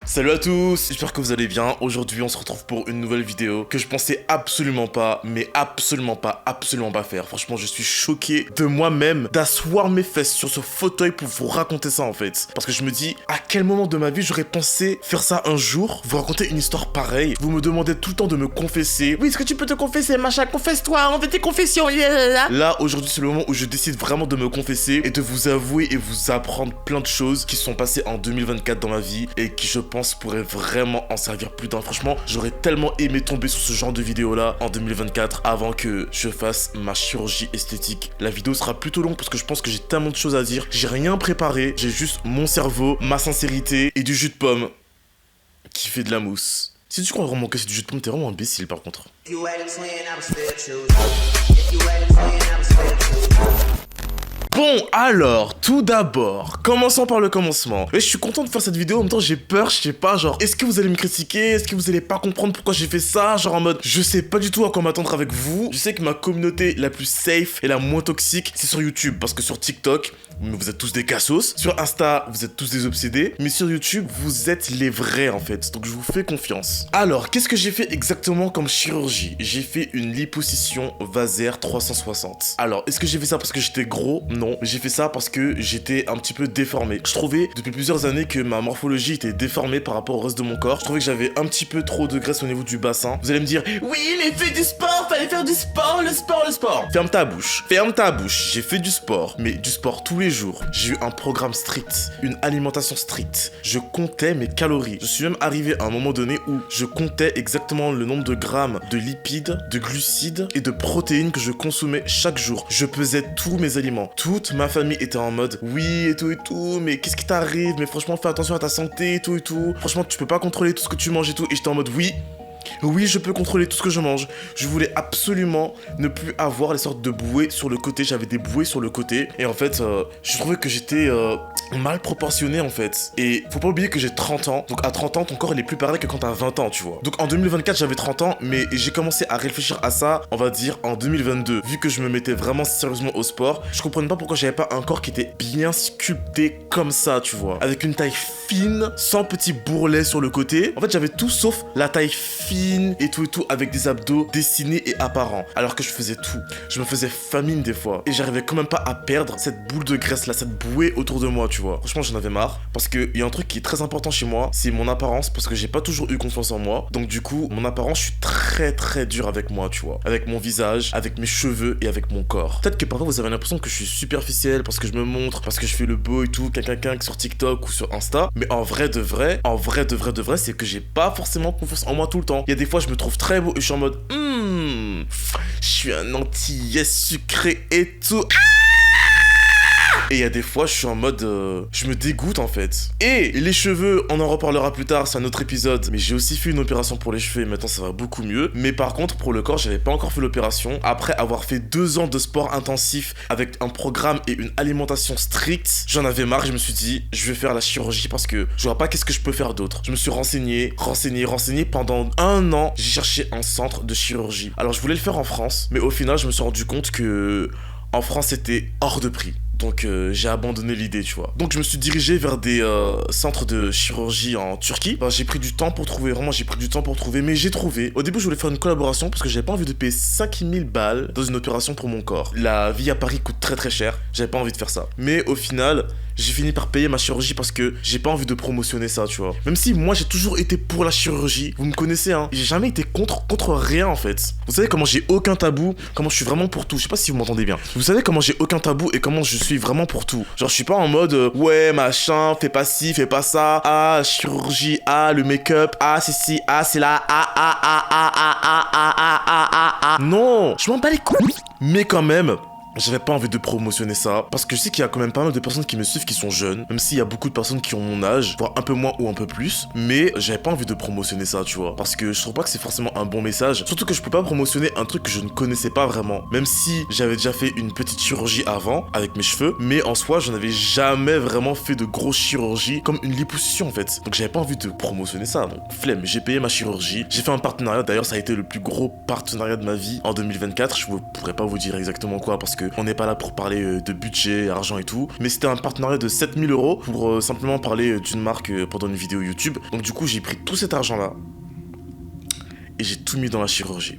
Salut à tous, j'espère que vous allez bien. Aujourd'hui on se retrouve pour une nouvelle vidéo que je pensais absolument pas faire. Franchement je suis choqué de moi-même d'asseoir mes fesses sur ce fauteuil pour vous raconter ça en fait. Parce que je me dis, à quel moment de ma vie j'aurais pensé faire ça un jour, vous raconter une histoire pareille. Vous me demandez tout le temps de me confesser. Oui, est-ce que tu peux te confesser machin, confesse-toi, on fait tes confessions. Là aujourd'hui c'est le moment où je décide vraiment de me confesser et de vous avouer et vous apprendre plein de choses qui sont passées en 2024 dans ma vie et qui je pense pourrait vraiment en servir plus d'un. Franchement, j'aurais tellement aimé tomber sur ce genre de vidéo là en 2024 avant que je fasse ma chirurgie esthétique. La vidéo sera plutôt longue parce que je pense que j'ai tellement de choses à dire. J'ai rien préparé, j'ai juste mon cerveau, ma sincérité et du jus de pomme qui fait de la mousse. Si tu crois vraiment que c'est du jus de pomme, t'es vraiment imbécile par contre. Bon, alors, tout d'abord, commençons par le commencement. Et je suis content de faire cette vidéo, en même temps j'ai peur, je sais pas, genre, est-ce que vous allez me critiquer? Est-ce que vous allez pas comprendre pourquoi j'ai fait ça? Genre en mode, je sais pas du tout à quoi m'attendre avec vous. Je sais que ma communauté la plus safe et la moins toxique, c'est sur YouTube, parce que sur TikTok, vous êtes tous des cassos. Sur Insta, vous êtes tous des obsédés. Mais sur YouTube, vous êtes les vrais en fait, donc je vous fais confiance. Alors, qu'est-ce que j'ai fait exactement comme chirurgie? J'ai fait une liposuction vasaire 360. Alors, est-ce que j'ai fait ça parce que j'étais gros? Non. J'ai fait ça parce que j'étais un petit peu déformé. Je trouvais depuis plusieurs années que ma morphologie était déformée par rapport au reste de mon corps. Je trouvais que j'avais un petit peu trop de graisse au niveau du bassin. Vous allez me dire, oui, mais fais du sport, fallait faire du sport, le sport. Ferme ta bouche. J'ai fait du sport, mais du sport tous les jours. J'ai eu un programme strict, une alimentation stricte. Je comptais mes calories. Je suis même arrivé à un moment donné où je comptais exactement le nombre de grammes de lipides, de glucides et de protéines que je consommais chaque jour. Je pesais tous mes aliments. Toute ma famille était en mode oui et tout, mais qu'est-ce qui t'arrive? Mais franchement, fais attention à ta santé et tout. Franchement, tu peux pas contrôler tout ce que tu manges et tout. Et j'étais en mode oui, je peux contrôler tout ce que je mange. Je voulais absolument ne plus avoir les sortes de bouées sur le côté. J'avais des bouées sur le côté. Et en fait, je trouvais que j'étais mal proportionné en fait. Et faut pas oublier que j'ai 30 ans. Donc à 30 ans, ton corps il est plus pareil que quand t'as 20 ans, tu vois. Donc en 2024, j'avais 30 ans. Mais j'ai commencé à réfléchir à ça, on va dire, en 2022. Vu que je me mettais vraiment sérieusement au sport, je comprenais pas pourquoi j'avais pas un corps qui était bien sculpté comme ça, tu vois. Avec une taille fine, sans petits bourrelets sur le côté. En fait, j'avais tout sauf la taille fine et tout, avec des abdos dessinés et apparents. Alors que je faisais tout. Je me faisais famine des fois. Et j'arrivais quand même pas à perdre cette boule de graisse là, cette bouée autour de moi, tu vois. Franchement, j'en avais marre. Parce qu'il y a un truc qui est très important chez moi, c'est mon apparence. Parce que j'ai pas toujours eu confiance en moi. Donc du coup, mon apparence, je suis très dur avec moi, tu vois. Avec mon visage, avec mes cheveux et avec mon corps. Peut-être que parfois vous avez l'impression que je suis superficiel parce que je me montre, parce que je fais le beau et tout, quelqu'un sur TikTok ou sur Insta. Mais en vrai de vrai, c'est que j'ai pas forcément confiance en moi tout le temps. Il y a des fois, je me trouve très beau et je suis en mode je suis un antillais sucré et tout. Et il y a des fois, je suis en mode je me dégoûte en fait. Et les cheveux, on en reparlera plus tard, c'est un autre épisode. Mais j'ai aussi fait une opération pour les cheveux et maintenant ça va beaucoup mieux. Mais par contre, pour le corps, j'avais pas encore fait l'opération. Après avoir fait 2 ans de sport intensif avec un programme et une alimentation stricte, j'en avais marre. Je me suis dit, je vais faire la chirurgie parce que je vois pas qu'est-ce que je peux faire d'autre. Je me suis renseigné. Pendant 1 an, j'ai cherché un centre de chirurgie. Alors je voulais le faire en France, mais au final, je me suis rendu compte que en France, c'était hors de prix. Donc j'ai abandonné l'idée, tu vois. Donc je me suis dirigé vers des centres de chirurgie en Turquie. Enfin, j'ai pris du temps pour trouver, mais j'ai trouvé. Au début, je voulais faire une collaboration parce que j'avais pas envie de payer 5000 balles dans une opération pour mon corps. La vie à Paris coûte très cher, j'avais pas envie de faire ça. Mais au final, j'ai fini par payer ma chirurgie parce que j'ai pas envie de promotionner ça, tu vois. Même si moi j'ai toujours été pour la chirurgie, vous me connaissez, hein. J'ai jamais été contre rien en fait. Vous savez comment j'ai aucun tabou, comment je suis vraiment pour tout. Je sais pas si vous m'entendez bien. Vous savez comment j'ai aucun tabou et comment je suis vraiment pour tout. Genre je suis pas en mode ouais machin, fais pas ci, fais pas ça, ah chirurgie, ah le make-up, ah c'est ci, ah c'est là, non, je m'en bats les couilles. Mais quand même, j'avais pas envie de promotionner ça parce que je sais qu'il y a quand même pas mal de personnes qui me suivent qui sont jeunes, même s'il y a beaucoup de personnes qui ont mon âge, voire un peu moins ou un peu plus, mais j'avais pas envie de promotionner ça, tu vois, parce que je trouve pas que c'est forcément un bon message, surtout que je peux pas promotionner un truc que je ne connaissais pas vraiment, même si j'avais déjà fait une petite chirurgie avant avec mes cheveux, mais en soi je n'avais jamais vraiment fait de grosse chirurgie comme une liposuction en fait, donc j'avais pas envie de promotionner ça, donc flemme. J'ai payé ma chirurgie, j'ai fait un partenariat, d'ailleurs ça a été le plus gros partenariat de ma vie en 2024, je pourrais pas vous dire exactement quoi parce que qu'on n'est pas là pour parler de budget, argent et tout. Mais c'était un partenariat de 7000 € pour simplement parler d'une marque pendant une vidéo YouTube. Donc du coup, j'ai pris tout cet argent-là et j'ai tout mis dans la chirurgie.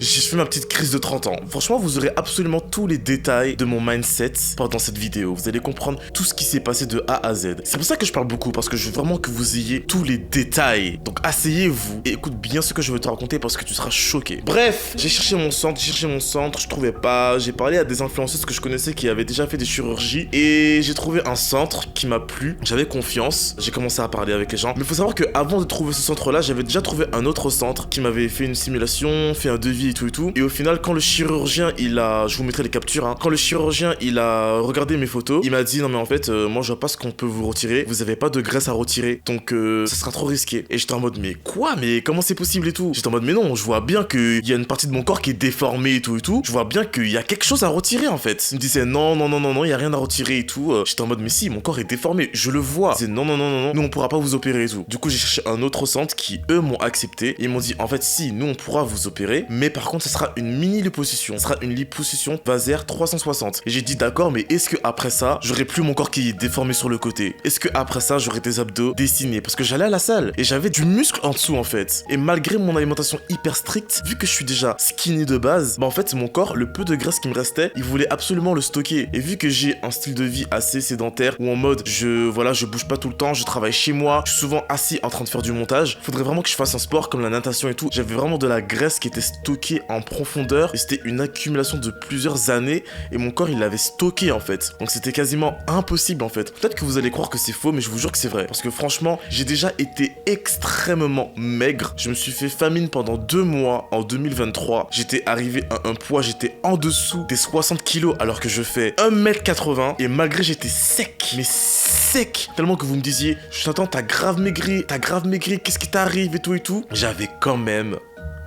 J'ai fait ma petite crise de 30 ans. Franchement, vous aurez absolument tous les détails de mon mindset pendant cette vidéo. Vous allez comprendre tout ce qui s'est passé de A à Z. C'est pour ça que je parle beaucoup, parce que je veux vraiment que vous ayez tous les détails. Donc asseyez-vous et écoute bien ce que je veux te raconter parce que tu seras choqué. Bref, j'ai cherché mon centre, je trouvais pas. J'ai parlé à des influenceuses que je connaissais qui avaient déjà fait des chirurgies et j'ai trouvé un centre qui m'a plu. J'avais confiance, j'ai commencé à parler avec les gens. Mais il faut savoir que avant de trouver ce centre-là, j'avais déjà trouvé un autre centre qui m'avait fait une simulation, fait un devis et tout. Et au final, quand le chirurgien, je vous mettrai les captures, hein. Quand le chirurgien, il a regardé mes photos, il m'a dit, non mais en fait, moi je vois pas ce qu'on peut vous retirer. Vous avez pas de graisse à retirer, donc ça sera trop risqué. Et j'étais en mode, mais quoi? Mais comment c'est possible et tout? J'étais en mode, mais non, je vois bien qu'il y a une partie de mon corps qui est déformée et tout. Je vois bien qu'il y a quelque chose à retirer en fait. Il me disait, non, il y a rien à retirer et tout. J'étais en mode, mais si, mon corps est déformé, je le vois. Il disait, non, nous on pourra pas vous opérer et tout. Du coup, j'ai cherché un autre centre qui, eux, m'ont accepté. Ils m'ont dit, en fait, si, nous on pourra vous opérer, mais par contre, ça sera une mini liposuction. Ça sera une liposuction vasaire 360. Et j'ai dit d'accord, mais est-ce que après ça, j'aurai plus mon corps qui est déformé sur le côté? Est-ce que après ça, j'aurai des abdos dessinés? Parce que j'allais à la salle et j'avais du muscle en dessous en fait. Et malgré mon alimentation hyper stricte, vu que je suis déjà skinny de base, bah en fait mon corps, le peu de graisse qui me restait, il voulait absolument le stocker. Et vu que j'ai un style de vie assez sédentaire ou en mode je bouge pas tout le temps, je travaille chez moi, je suis souvent assis en train de faire du montage, faudrait vraiment que je fasse un sport comme la natation et tout. J'avais vraiment de la graisse qui était stockée en profondeur et c'était une accumulation de plusieurs années et mon corps il l'avait stocké en fait. Donc c'était quasiment impossible en fait. Peut-être que vous allez croire que c'est faux, mais je vous jure que c'est vrai. Parce que franchement, j'ai déjà été extrêmement maigre. Je me suis fait famine pendant 2 mois en 2023. J'étais arrivé à un poids, j'étais en dessous des 60 kilos alors que je fais 1m80 et malgré j'étais sec, mais sec. Tellement que vous me disiez, Jonathan, t'as grave maigri, qu'est-ce qui t'arrive et tout. J'avais quand même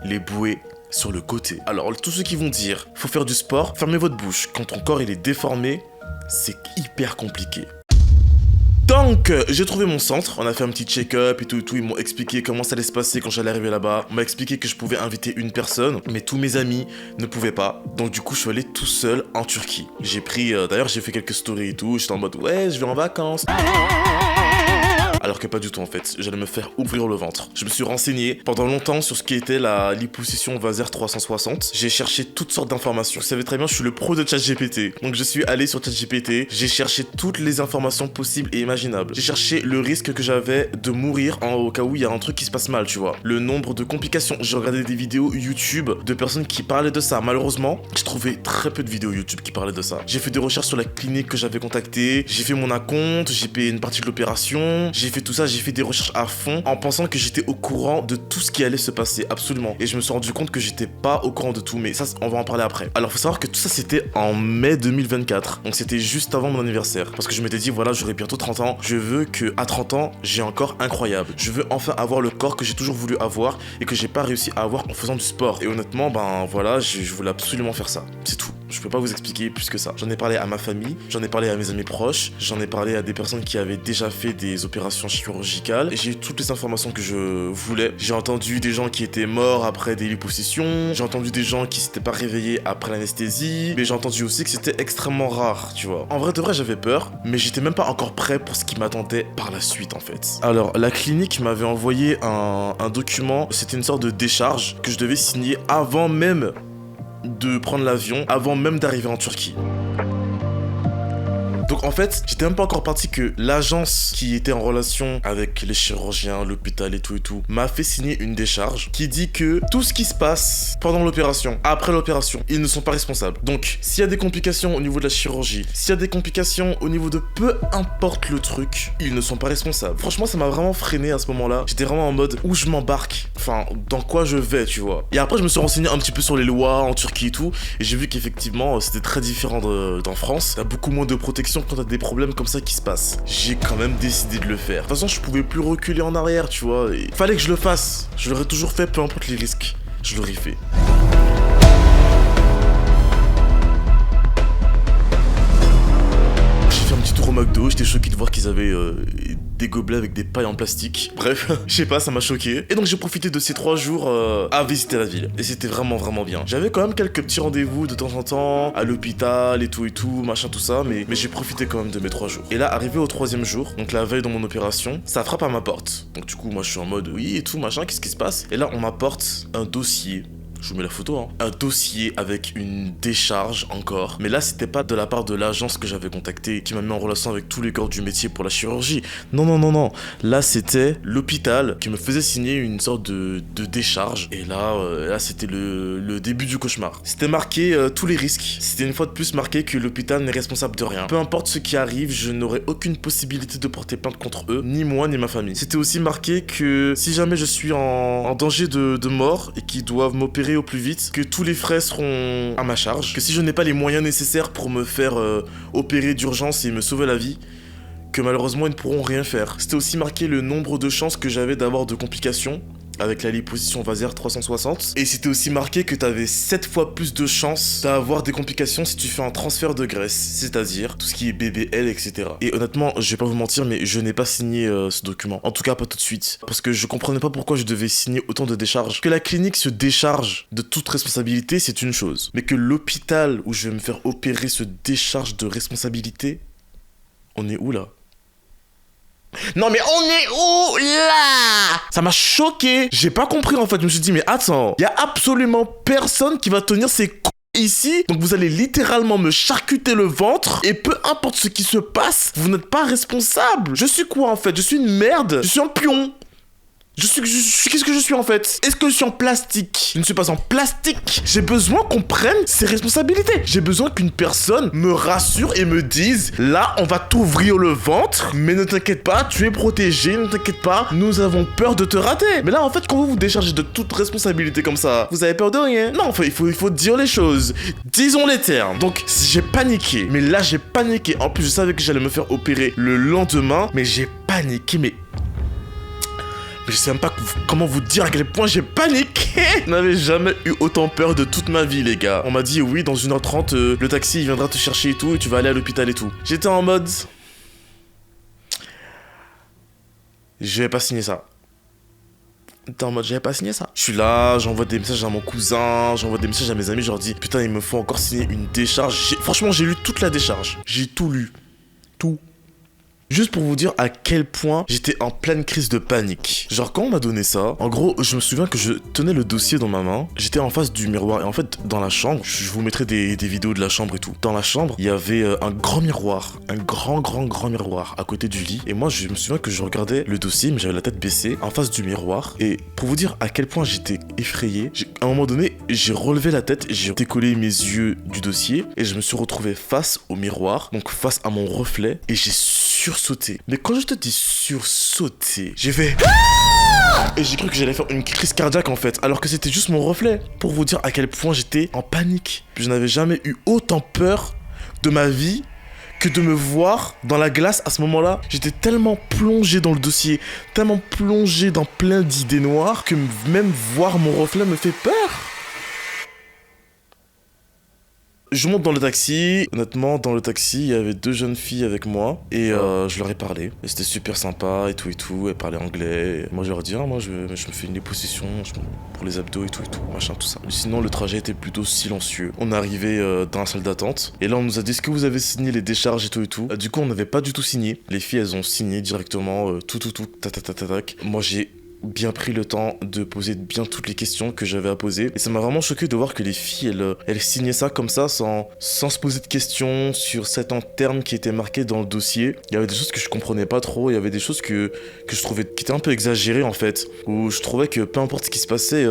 les bouées sur le côté. Alors, tous ceux qui vont dire, faut faire du sport, fermez votre bouche. Quand ton corps il est déformé, c'est hyper compliqué. Donc, j'ai trouvé mon centre, on a fait un petit check-up et tout, ils m'ont expliqué comment ça allait se passer quand j'allais arriver là-bas. On m'a expliqué que je pouvais inviter une personne, mais tous mes amis ne pouvaient pas. Donc du coup, je suis allé tout seul en Turquie. J'ai pris, d'ailleurs, j'ai fait quelques stories et tout, j'étais en mode, ouais, je vais en vacances. Alors que pas du tout en fait, j'allais me faire ouvrir le ventre. Je me suis renseigné pendant longtemps sur ce qui était la liposuction vasaire 360. J'ai cherché toutes sortes d'informations. Vous savez très bien, je suis le pro de ChatGPT. Donc je suis allé sur ChatGPT, j'ai cherché toutes les informations possibles et imaginables. J'ai cherché le risque que j'avais de mourir au cas où il y a un truc qui se passe mal, tu vois. Le nombre de complications. J'ai regardé des vidéos YouTube de personnes qui parlaient de ça. Malheureusement, j'ai trouvé très peu de vidéos YouTube qui parlaient de ça. J'ai fait des recherches sur la clinique que j'avais contactée. J'ai fait mon acompte, j'ai payé une partie de l'opération. J'ai fait tout ça, j'ai fait des recherches à fond en pensant que j'étais au courant de tout ce qui allait se passer, absolument. Et je me suis rendu compte que j'étais pas au courant de tout, mais ça, on va en parler après. Alors, faut savoir que tout ça, c'était en mai 2024. Donc, c'était juste avant mon anniversaire. Parce que je m'étais dit, voilà, j'aurai bientôt 30 ans. Je veux que à 30 ans, j'ai un corps incroyable. Je veux enfin avoir le corps que j'ai toujours voulu avoir et que j'ai pas réussi à avoir en faisant du sport. Et honnêtement, ben voilà, je voulais absolument faire ça. C'est tout. Je peux pas vous expliquer plus que ça. J'en ai parlé à ma famille, j'en ai parlé à mes amis proches, j'en ai parlé à des personnes qui avaient déjà fait des opérations chirurgicales. J'ai eu toutes les informations que je voulais. J'ai entendu des gens qui étaient morts après des liposuctions, j'ai entendu des gens qui s'étaient pas réveillés après l'anesthésie, mais j'ai entendu aussi que c'était extrêmement rare, tu vois. En vrai de vrai, j'avais peur, mais j'étais même pas encore prêt pour ce qui m'attendait par la suite en fait. Alors, la clinique m'avait envoyé un document, c'était une sorte de décharge que je devais signer avant même de prendre l'avion, avant même d'arriver en Turquie. Donc en fait, j'étais même pas encore parti que l'agence qui était en relation avec les chirurgiens, l'hôpital et tout, m'a fait signer une décharge qui dit que tout ce qui se passe pendant l'opération, après l'opération, ils ne sont pas responsables. Donc, s'il y a des complications au niveau de la chirurgie, s'il y a des complications au niveau de peu importe le truc, ils ne sont pas responsables. Franchement, ça m'a vraiment freiné à ce moment-là. J'étais vraiment en mode où je m'embarque, enfin, dans quoi je vais, tu vois. Et après, je me suis renseigné un petit peu sur les lois en Turquie et tout, et j'ai vu qu'effectivement, c'était très différent d'en France. T'as beaucoup moins de protection quand t'as des problèmes comme ça qui se passent. J'ai quand même décidé de le faire. De toute façon, je pouvais plus reculer en arrière, tu vois. Il fallait que je le fasse. Je l'aurais toujours fait, peu importe les risques. Je l'aurais fait. J'ai fait un petit tour au McDo. J'étais choqué de voir qu'ils avaient des gobelets avec des pailles en plastique. Bref, je sais pas, ça m'a choqué. Et donc j'ai profité de ces 3 jours à visiter la ville. Et c'était vraiment bien. J'avais quand même quelques petits rendez-vous de temps en temps, à l'hôpital et tout, machin, tout ça, mais j'ai profité quand même de mes 3 jours. Et là, arrivé au 3e jour, donc la veille de mon opération, ça frappe à ma porte. Donc du coup, moi je suis en mode oui et tout, machin, qu'est-ce qui se passe? Et là, on m'apporte un dossier. Je vous mets la photo, hein. Un dossier avec une décharge encore. Mais là, c'était pas de la part de l'agence que j'avais contactée, qui m'a mis en relation avec tous les corps du métier pour la chirurgie. Non. Là, c'était l'hôpital qui me faisait signer une sorte de décharge. Et là, c'était le début du cauchemar. C'était marqué tous les risques. C'était une fois de plus marqué que l'hôpital n'est responsable de rien. Peu importe ce qui arrive, je n'aurai aucune possibilité de porter plainte contre eux, ni moi, ni ma famille. C'était aussi marqué que si jamais je suis en danger de mort et qu'ils doivent m'opérer au plus vite, que tous les frais seront à ma charge, que si je n'ai pas les moyens nécessaires pour me faire opérer d'urgence et me sauver la vie, que malheureusement ils ne pourront rien faire. C'était aussi marqué le nombre de chances que j'avais d'avoir de complications avec la liposuction vasaire 360. Et c'était aussi marqué que t'avais 7 fois plus de chances d'avoir des complications si tu fais un transfert de graisse, c'est-à-dire tout ce qui est BBL, etc. Et honnêtement, je vais pas vous mentir, mais je n'ai pas signé ce document. En tout cas, pas tout de suite. Parce que je comprenais pas pourquoi je devais signer autant de décharges. Que la clinique se décharge de toute responsabilité, c'est une chose. Mais que l'hôpital où je vais me faire opérer se décharge de responsabilité, on est où là ? Non mais on est où là? Ça m'a choqué. J'ai pas compris en fait. Je me suis dit mais attends, y a absolument personne qui va tenir ses ici. Donc vous allez littéralement me charcuter le ventre. Et peu importe ce qui se passe, vous n'êtes pas responsable. Je suis quoi en fait? Je suis une merde. Je suis un pion. Qu'est-ce que je suis en fait? Est-ce que je suis en plastique? Je ne suis pas en plastique. J'ai besoin qu'on prenne ses responsabilités. J'ai besoin qu'une personne me rassure et me dise là, on va t'ouvrir le ventre, mais ne t'inquiète pas, tu es protégé, ne t'inquiète pas, nous avons peur de te rater. Mais là, en fait, quand vous vous déchargez de toute responsabilité comme ça, vous avez peur de rien. Non, enfin, il faut dire les choses. Disons les termes. Donc, j'ai paniqué. Mais là, j'ai paniqué. En plus, je savais que j'allais me faire opérer le lendemain, mais j'ai paniqué, mais je sais même pas comment vous dire à quel point j'ai paniqué. Je n'avais jamais eu autant peur de toute ma vie, les gars. On m'a dit, oui, dans 1h30, le taxi, il viendra te chercher et tout, et tu vas aller à l'hôpital et tout. J'étais en mode... Je vais pas signer ça. J'étais en mode, j'avais pas signé ça. Je suis là, j'envoie des messages à mon cousin, j'envoie des messages à mes amis, je leur dis, putain, il me faut encore signer une décharge. Franchement, j'ai lu toute la décharge. J'ai tout lu. Tout. Juste pour vous dire à quel point j'étais en pleine crise de panique. Genre quand on m'a donné ça, en gros, je me souviens que je tenais le dossier dans ma main, j'étais en face du miroir et en fait dans la chambre, je vous mettrai des vidéos de la chambre et tout. Dans la chambre, il y avait un grand miroir, un grand miroir à côté du lit et moi je me souviens que je regardais le dossier mais j'avais la tête baissée en face du miroir et pour vous dire à quel point j'étais effrayé, à un moment donné, j'ai relevé la tête, j'ai décollé mes yeux du dossier et je me suis retrouvé face au miroir, donc face à mon reflet et j'ai sursauté. Mais quand je te dis sursauter, j'ai fait... Et j'ai cru que j'allais faire une crise cardiaque en fait, alors que c'était juste mon reflet. Pour vous dire à quel point j'étais en panique. Je n'avais jamais eu autant peur de ma vie que de me voir dans la glace à ce moment-là. J'étais tellement plongé dans le dossier, tellement plongé dans plein d'idées noires, que même voir mon reflet me fait peur. Je monte dans le taxi. Honnêtement, dans le taxi, il y avait 2 jeunes filles avec moi. Et je leur ai parlé. Et c'était super sympa et tout. Elles parlaient anglais. Et moi, je leur ai dit, ah, moi, je me fais une liposuction pour les abdos et tout, machin, tout ça. Sinon, le trajet était plutôt silencieux. On est arrivé dans la salle d'attente. Et là, on nous a dit, est-ce que vous avez signé les décharges et tout. Du coup, on n'avait pas du tout signé. Les filles, elles ont signé directement tout, tac. Moi, j'ai bien pris le temps de poser bien toutes les questions que j'avais à poser. Et ça m'a vraiment choqué de voir que les filles, elles signaient ça comme ça, sans se poser de questions sur certains termes qui étaient marqués dans le dossier. Il y avait des choses que je comprenais pas trop, il y avait des choses que je trouvais qui étaient un peu exagérées en fait, où je trouvais que peu importe ce qui se passait,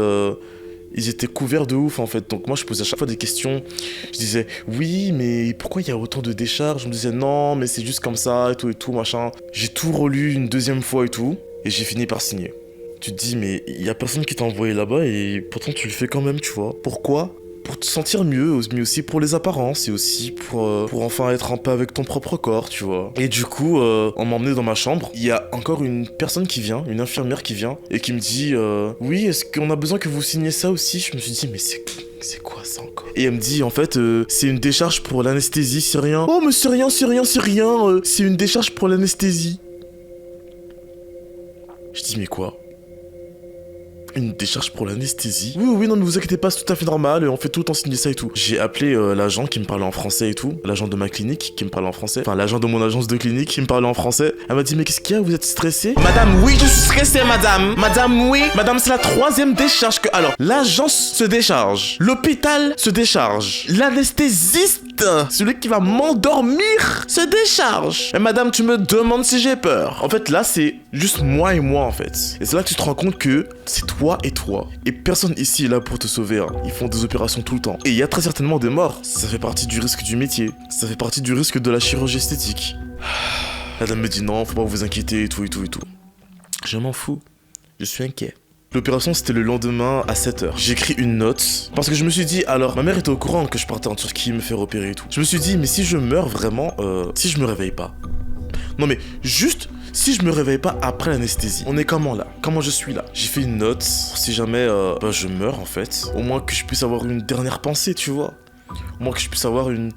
ils étaient couverts de ouf en fait. Donc moi je posais à chaque fois des questions. Je disais oui mais pourquoi il y a autant de décharges? Je me disais non mais c'est juste comme ça et tout machin. J'ai tout relu une 2e fois et tout. Et j'ai fini par signer. Tu te dis mais il y a personne qui t'a envoyé là-bas et pourtant tu le fais quand même, tu vois. Pourquoi? Pour te sentir mieux, mais aussi pour les apparences et aussi pour enfin être en paix avec ton propre corps, tu vois. Et du coup, on m'a emmené dans ma chambre. Il y a encore une personne qui vient, une infirmière qui vient et qui me dit oui, est-ce qu'on a besoin que vous signiez ça aussi? Je me suis dit mais c'est quoi ça encore? Et elle me dit en fait c'est une décharge pour l'anesthésie, c'est rien. Oh mais c'est rien, c'est une décharge pour l'anesthésie. Je dis mais quoi? Une décharge pour l'anesthésie? Oui, oui, non, ne vous inquiétez pas, c'est tout à fait normal, on fait tout le temps signer ça et tout. J'ai appelé l'agent qui me parlait en français et tout, l'agent de ma clinique qui me parlait en français, enfin l'agent de mon agence de clinique qui me parlait en français. Elle m'a dit mais qu'est-ce qu'il y a, vous êtes stressé? Madame, oui, je suis stressé, madame. Madame, oui. Madame, c'est la 3e décharge que... Alors, l'agence se décharge, l'hôpital se décharge, l'anesthésiste, celui qui va m'endormir, se décharge. Et madame, tu me demandes si j'ai peur. En fait, là, c'est juste moi et moi, en fait. Et c'est là que tu te rends compte que c'est toi et toi. Et personne ici est là pour te sauver. Hein. Ils font des opérations tout le temps. Et il y a très certainement des morts. Ça fait partie du risque du métier. Ça fait partie du risque de la chirurgie esthétique. La dame me dit non, faut pas vous inquiéter et tout et tout et tout. Je m'en fous. Je suis inquiet. L'opération c'était le lendemain à 7h. J'écris une note parce que je me suis dit, alors ma mère était au courant que je partais en Turquie me faire opérer et tout. Je me suis dit, mais si je meurs vraiment, si je me réveille pas. Non mais juste, si je me réveille pas après l'anesthésie, on est comment là? Comment je suis là? J'ai fait une note, si jamais je meurs en fait, au moins que je puisse avoir une dernière pensée, tu vois. Au moins que je puisse avoir une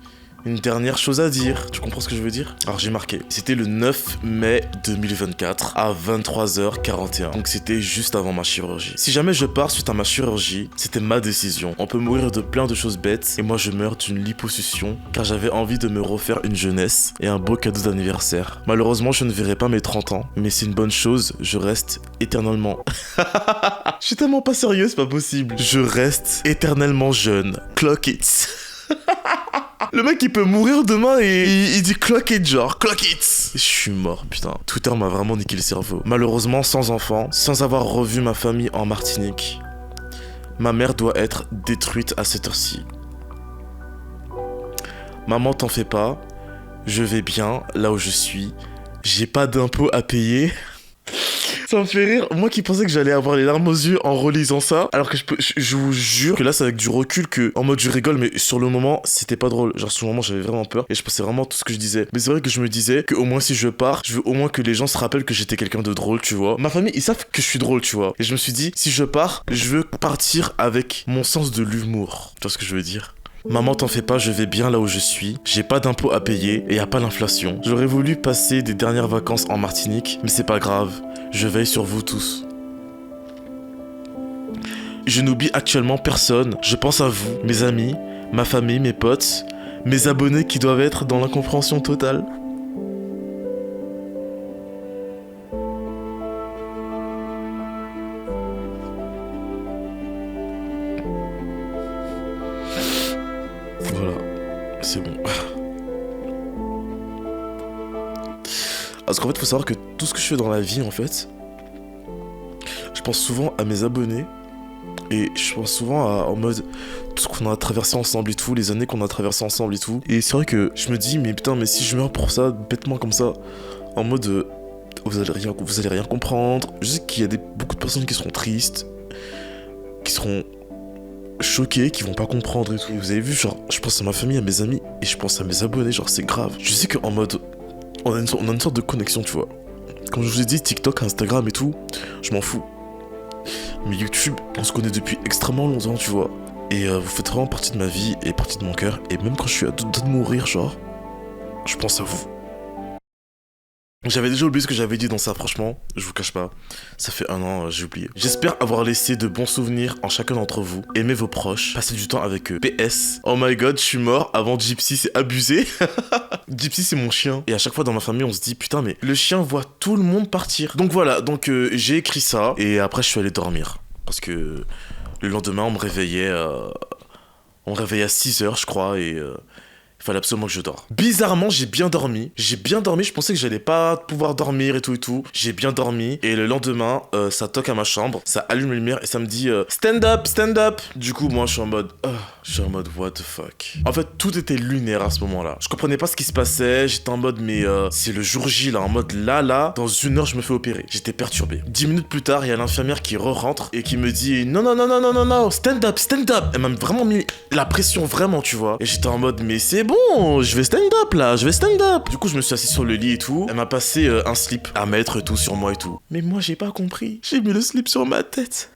dernière chose à dire, tu comprends ce que je veux dire? Alors j'ai marqué, c'était le 9 mai 2024 à 23h41, donc c'était juste avant ma chirurgie. Si jamais je pars suite à ma chirurgie, c'était ma décision. On peut mourir de plein de choses bêtes, et moi je meurs d'une liposuction, car j'avais envie de me refaire une jeunesse et un beau cadeau d'anniversaire. Malheureusement je ne verrai pas mes 30 ans, mais c'est une bonne chose, je reste éternellement... Je suis tellement pas sérieux, c'est pas possible. Je reste éternellement jeune. Clock it. Le mec il peut mourir demain et il dit clock it genre, clock it. Je suis mort putain. Twitter m'a vraiment niqué le cerveau. Malheureusement sans enfant, sans avoir revu ma famille en Martinique, ma mère doit être détruite à cette heure-ci. Maman t'en fais pas, je vais bien là où je suis, j'ai pas d'impôts à payer. Ça me fait rire, moi qui pensais que j'allais avoir les larmes aux yeux en relisant ça, alors que je vous jure que là c'est avec du recul que, en mode je rigole, mais sur le moment c'était pas drôle, genre sur le moment j'avais vraiment peur et je pensais vraiment tout ce que je disais. Mais c'est vrai que je me disais que au moins si je pars, je veux au moins que les gens se rappellent que j'étais quelqu'un de drôle, tu vois. Ma famille ils savent que je suis drôle, tu vois. Et je me suis dit, si je pars, je veux partir avec mon sens de l'humour, tu vois ce que je veux dire? Maman t'en fais pas, je vais bien là où je suis, j'ai pas d'impôts à payer et y a pas l'inflation. J'aurais voulu passer des dernières vacances en Martinique, mais c'est pas grave, je veille sur vous tous. Je n'oublie actuellement personne, je pense à vous, mes amis, ma famille, mes potes, mes abonnés qui doivent être dans l'incompréhension totale. Voilà, c'est bon. Parce qu'en fait, faut savoir que tout ce que je fais dans la vie, en fait, je pense souvent à mes abonnés et je pense souvent à, en mode, tout ce qu'on a traversé ensemble et tout, les années qu'on a traversé ensemble et tout. Et c'est vrai que je me dis, mais putain, mais si je meurs pour ça, bêtement comme ça, en mode, vous allez rien comprendre. Je sais qu'il y a beaucoup de personnes qui seront tristes, qui seront choqués, qui vont pas comprendre et tout. Et vous avez vu, genre, je pense à ma famille, à mes amis, et je pense à mes abonnés, genre, c'est grave. Je sais qu'en mode, on a une sorte de connexion, tu vois. Comme je vous ai dit, TikTok, Instagram et tout, je m'en fous. Mais YouTube, on se connaît depuis extrêmement longtemps, tu vois. Et vous faites vraiment partie de ma vie et partie de mon cœur. Et même quand je suis à deux doigts de mourir, genre, je pense à vous. J'avais déjà oublié ce que j'avais dit dans ça, franchement, je vous cache pas. Ça fait 1 an, j'ai oublié. J'espère avoir laissé de bons souvenirs en chacun d'entre vous. Aimez vos proches, passez du temps avec eux. PS, oh my god, je suis mort avant Gypsy, c'est abusé. Gypsy, c'est mon chien. Et à chaque fois dans ma famille, on se dit, putain, mais le chien voit tout le monde partir. Donc voilà, donc j'ai écrit ça, et après je suis allé dormir. Parce que le lendemain, on me réveillait à 6h, je crois, et... il fallait absolument que je dors. Bizarrement, j'ai bien dormi. Je pensais que j'allais pas pouvoir dormir et tout et tout. J'ai bien dormi. Et le lendemain, ça toque à ma chambre, ça allume la lumière et ça me dit stand up, stand up. Du coup, moi, je suis en mode what the fuck. En fait, tout était lunaire à ce moment-là. Je comprenais pas ce qui se passait. J'étais en mode, mais c'est le jour J là. En mode là, dans 1 heure, je me fais opérer. J'étais perturbé. 10 minutes plus tard, il y a l'infirmière qui rentre et qui me dit non, stand up, stand up. Elle m'a vraiment mis la pression, vraiment, tu vois. Et j'étais en mode, mais c'est bon, je vais stand up là, je vais stand up. Du coup, je me suis assis sur le lit et tout. Elle m'a passé un slip à mettre et tout sur moi et tout. Mais moi, j'ai pas compris. J'ai mis le slip sur ma tête.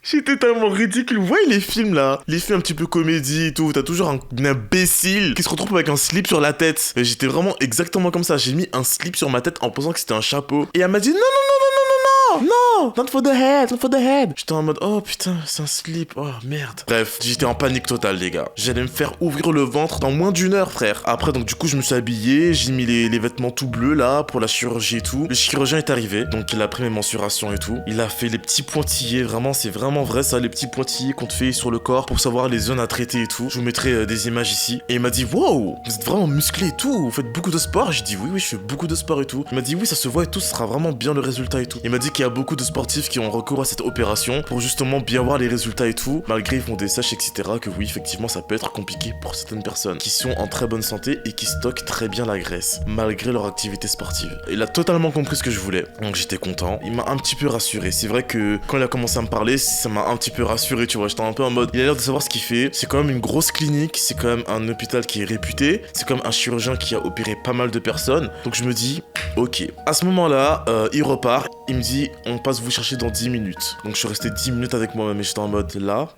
J'étais tellement ridicule. Vous voyez les films là, les films un petit peu comédie et tout, t'as toujours un imbécile qui se retrouve avec un slip sur la tête. Et j'étais vraiment exactement comme ça. J'ai mis un slip sur ma tête en pensant que c'était un chapeau. Et elle m'a dit non, non, not for the head, not for the head. J'étais en mode, oh putain, c'est un slip, oh merde. Bref, j'étais en panique totale, les gars. J'allais me faire ouvrir le ventre dans moins d'une heure, frère. Après, donc du coup, je me suis habillé, j'ai mis les vêtements tout bleus là pour la chirurgie et tout. Le chirurgien est arrivé, donc il a pris mes mensurations et tout. Il a fait les petits pointillés, vraiment, c'est vraiment vrai ça, les petits pointillés qu'on te fait sur le corps pour savoir les zones à traiter et tout. Je vous mettrai des images ici. Et il m'a dit, wow, vous êtes vraiment musclé et tout, vous faites beaucoup de sport. J'ai dit, oui, je fais beaucoup de sport et tout. Il m'a dit, oui, ça se voit et tout, ce sera vraiment bien le résultat et tout. Il m'a dit qu'il y a beaucoup de sportifs qui ont recours à cette opération pour justement bien voir les résultats et tout, malgré ils font des sèches, etc. Que oui, effectivement, ça peut être compliqué pour certaines personnes qui sont en très bonne santé et qui stockent très bien la graisse, malgré leur activité sportive. Il a totalement compris ce que je voulais, donc j'étais content. Il m'a un petit peu rassuré. C'est vrai que quand il a commencé à me parler, ça m'a un petit peu rassuré, tu vois. J'étais un peu en mode, il a l'air de savoir ce qu'il fait. C'est quand même une grosse clinique, c'est quand même un hôpital qui est réputé, c'est quand même un chirurgien qui a opéré pas mal de personnes. Donc je me dis, ok. À ce moment-là, il repart, il me dit, on passe vous chercher dans 10 minutes. Donc je suis resté 10 minutes avec moi-même et j'étais en mode, là,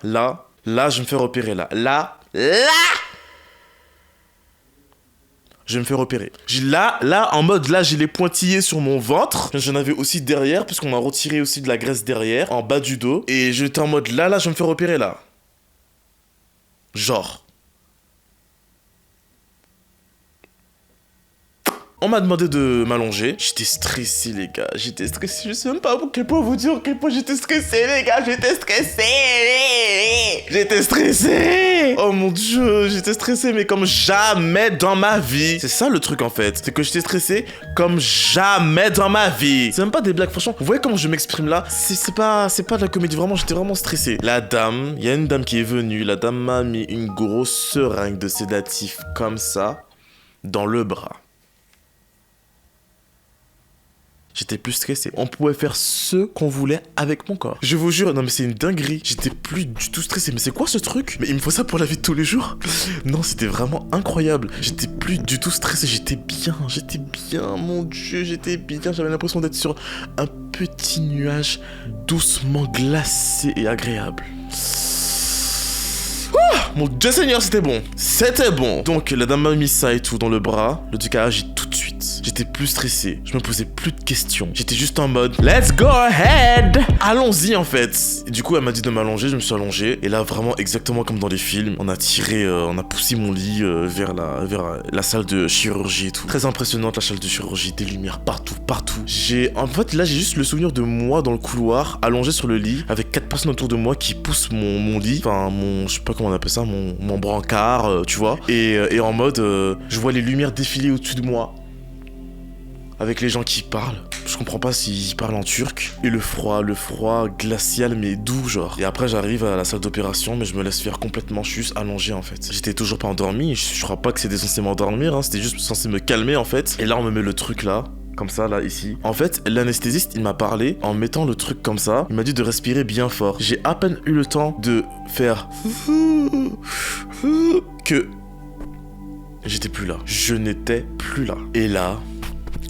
je vais me faire opérer, là. Je vais me faire opérer. Là, en mode, là, j'ai les pointillés sur mon ventre. J'en avais aussi derrière, puisqu'on m'a retiré aussi de la graisse derrière, en bas du dos. Et j'étais en mode, là, je vais me faire opérer, là. Genre. On m'a demandé de m'allonger. J'étais stressé, les gars. J'étais stressé. Je sais même pas à quel point vous dire à quel point j'étais stressé, les gars. J'étais stressé. Oh mon dieu, j'étais stressé, mais comme jamais dans ma vie. C'est ça le truc en fait. C'est que j'étais stressé comme jamais dans ma vie. C'est même pas des blagues, franchement. Vous voyez comment je m'exprime là? C'est pas de la comédie. Vraiment, j'étais vraiment stressé. La dame, il y a une dame qui est venue. La dame m'a mis une grosse seringue de sédatif comme ça dans le bras. J'étais plus stressé. On pouvait faire ce qu'on voulait avec mon corps. Je vous jure, non mais c'est une dinguerie. J'étais plus du tout stressé. Mais c'est quoi ce truc? Mais il me faut ça pour la vie de tous les jours? Non, c'était vraiment incroyable. J'étais plus du tout stressé. J'étais bien, mon dieu, j'étais bien. J'avais l'impression d'être sur un petit nuage doucement glacé et agréable. Mon dieu Seigneur, c'était bon. C'était bon. Donc la dame m'a mis ça et tout dans le bras. Le duc a agi tout de suite. J'étais plus stressé. Je me posais plus de questions. J'étais juste en mode let's go ahead. Allons-y en fait. Et du coup elle m'a dit de m'allonger. Je me suis allongé. Et là vraiment exactement comme dans les films, on a poussé mon lit vers la salle de chirurgie et tout. Très impressionnante la salle de chirurgie. Des lumières partout. En fait là j'ai juste le souvenir de moi dans le couloir, allongé sur le lit, avec 4 personnes autour de moi qui poussent mon lit. Enfin je sais pas comment on appelle ça, mon brancard, tu vois. Et en mode, je vois les lumières défiler au-dessus de moi. Avec les gens qui parlent. Je comprends pas s'ils parlent en turc. Et le froid glacial mais doux genre. Et après j'arrive à la salle d'opération, mais je me laisse faire complètement. Je suis juste allongé en fait. J'étais toujours pas endormi. Je crois pas que c'était censé m'endormir, hein. C'était juste censé me calmer en fait. Et là on me met le truc là. Comme ça, là, ici. En fait, l'anesthésiste, il m'a parlé en mettant le truc comme ça. Il m'a dit de respirer bien fort. J'ai à peine eu le temps de faire que j'étais plus là. Je n'étais plus là. Et là,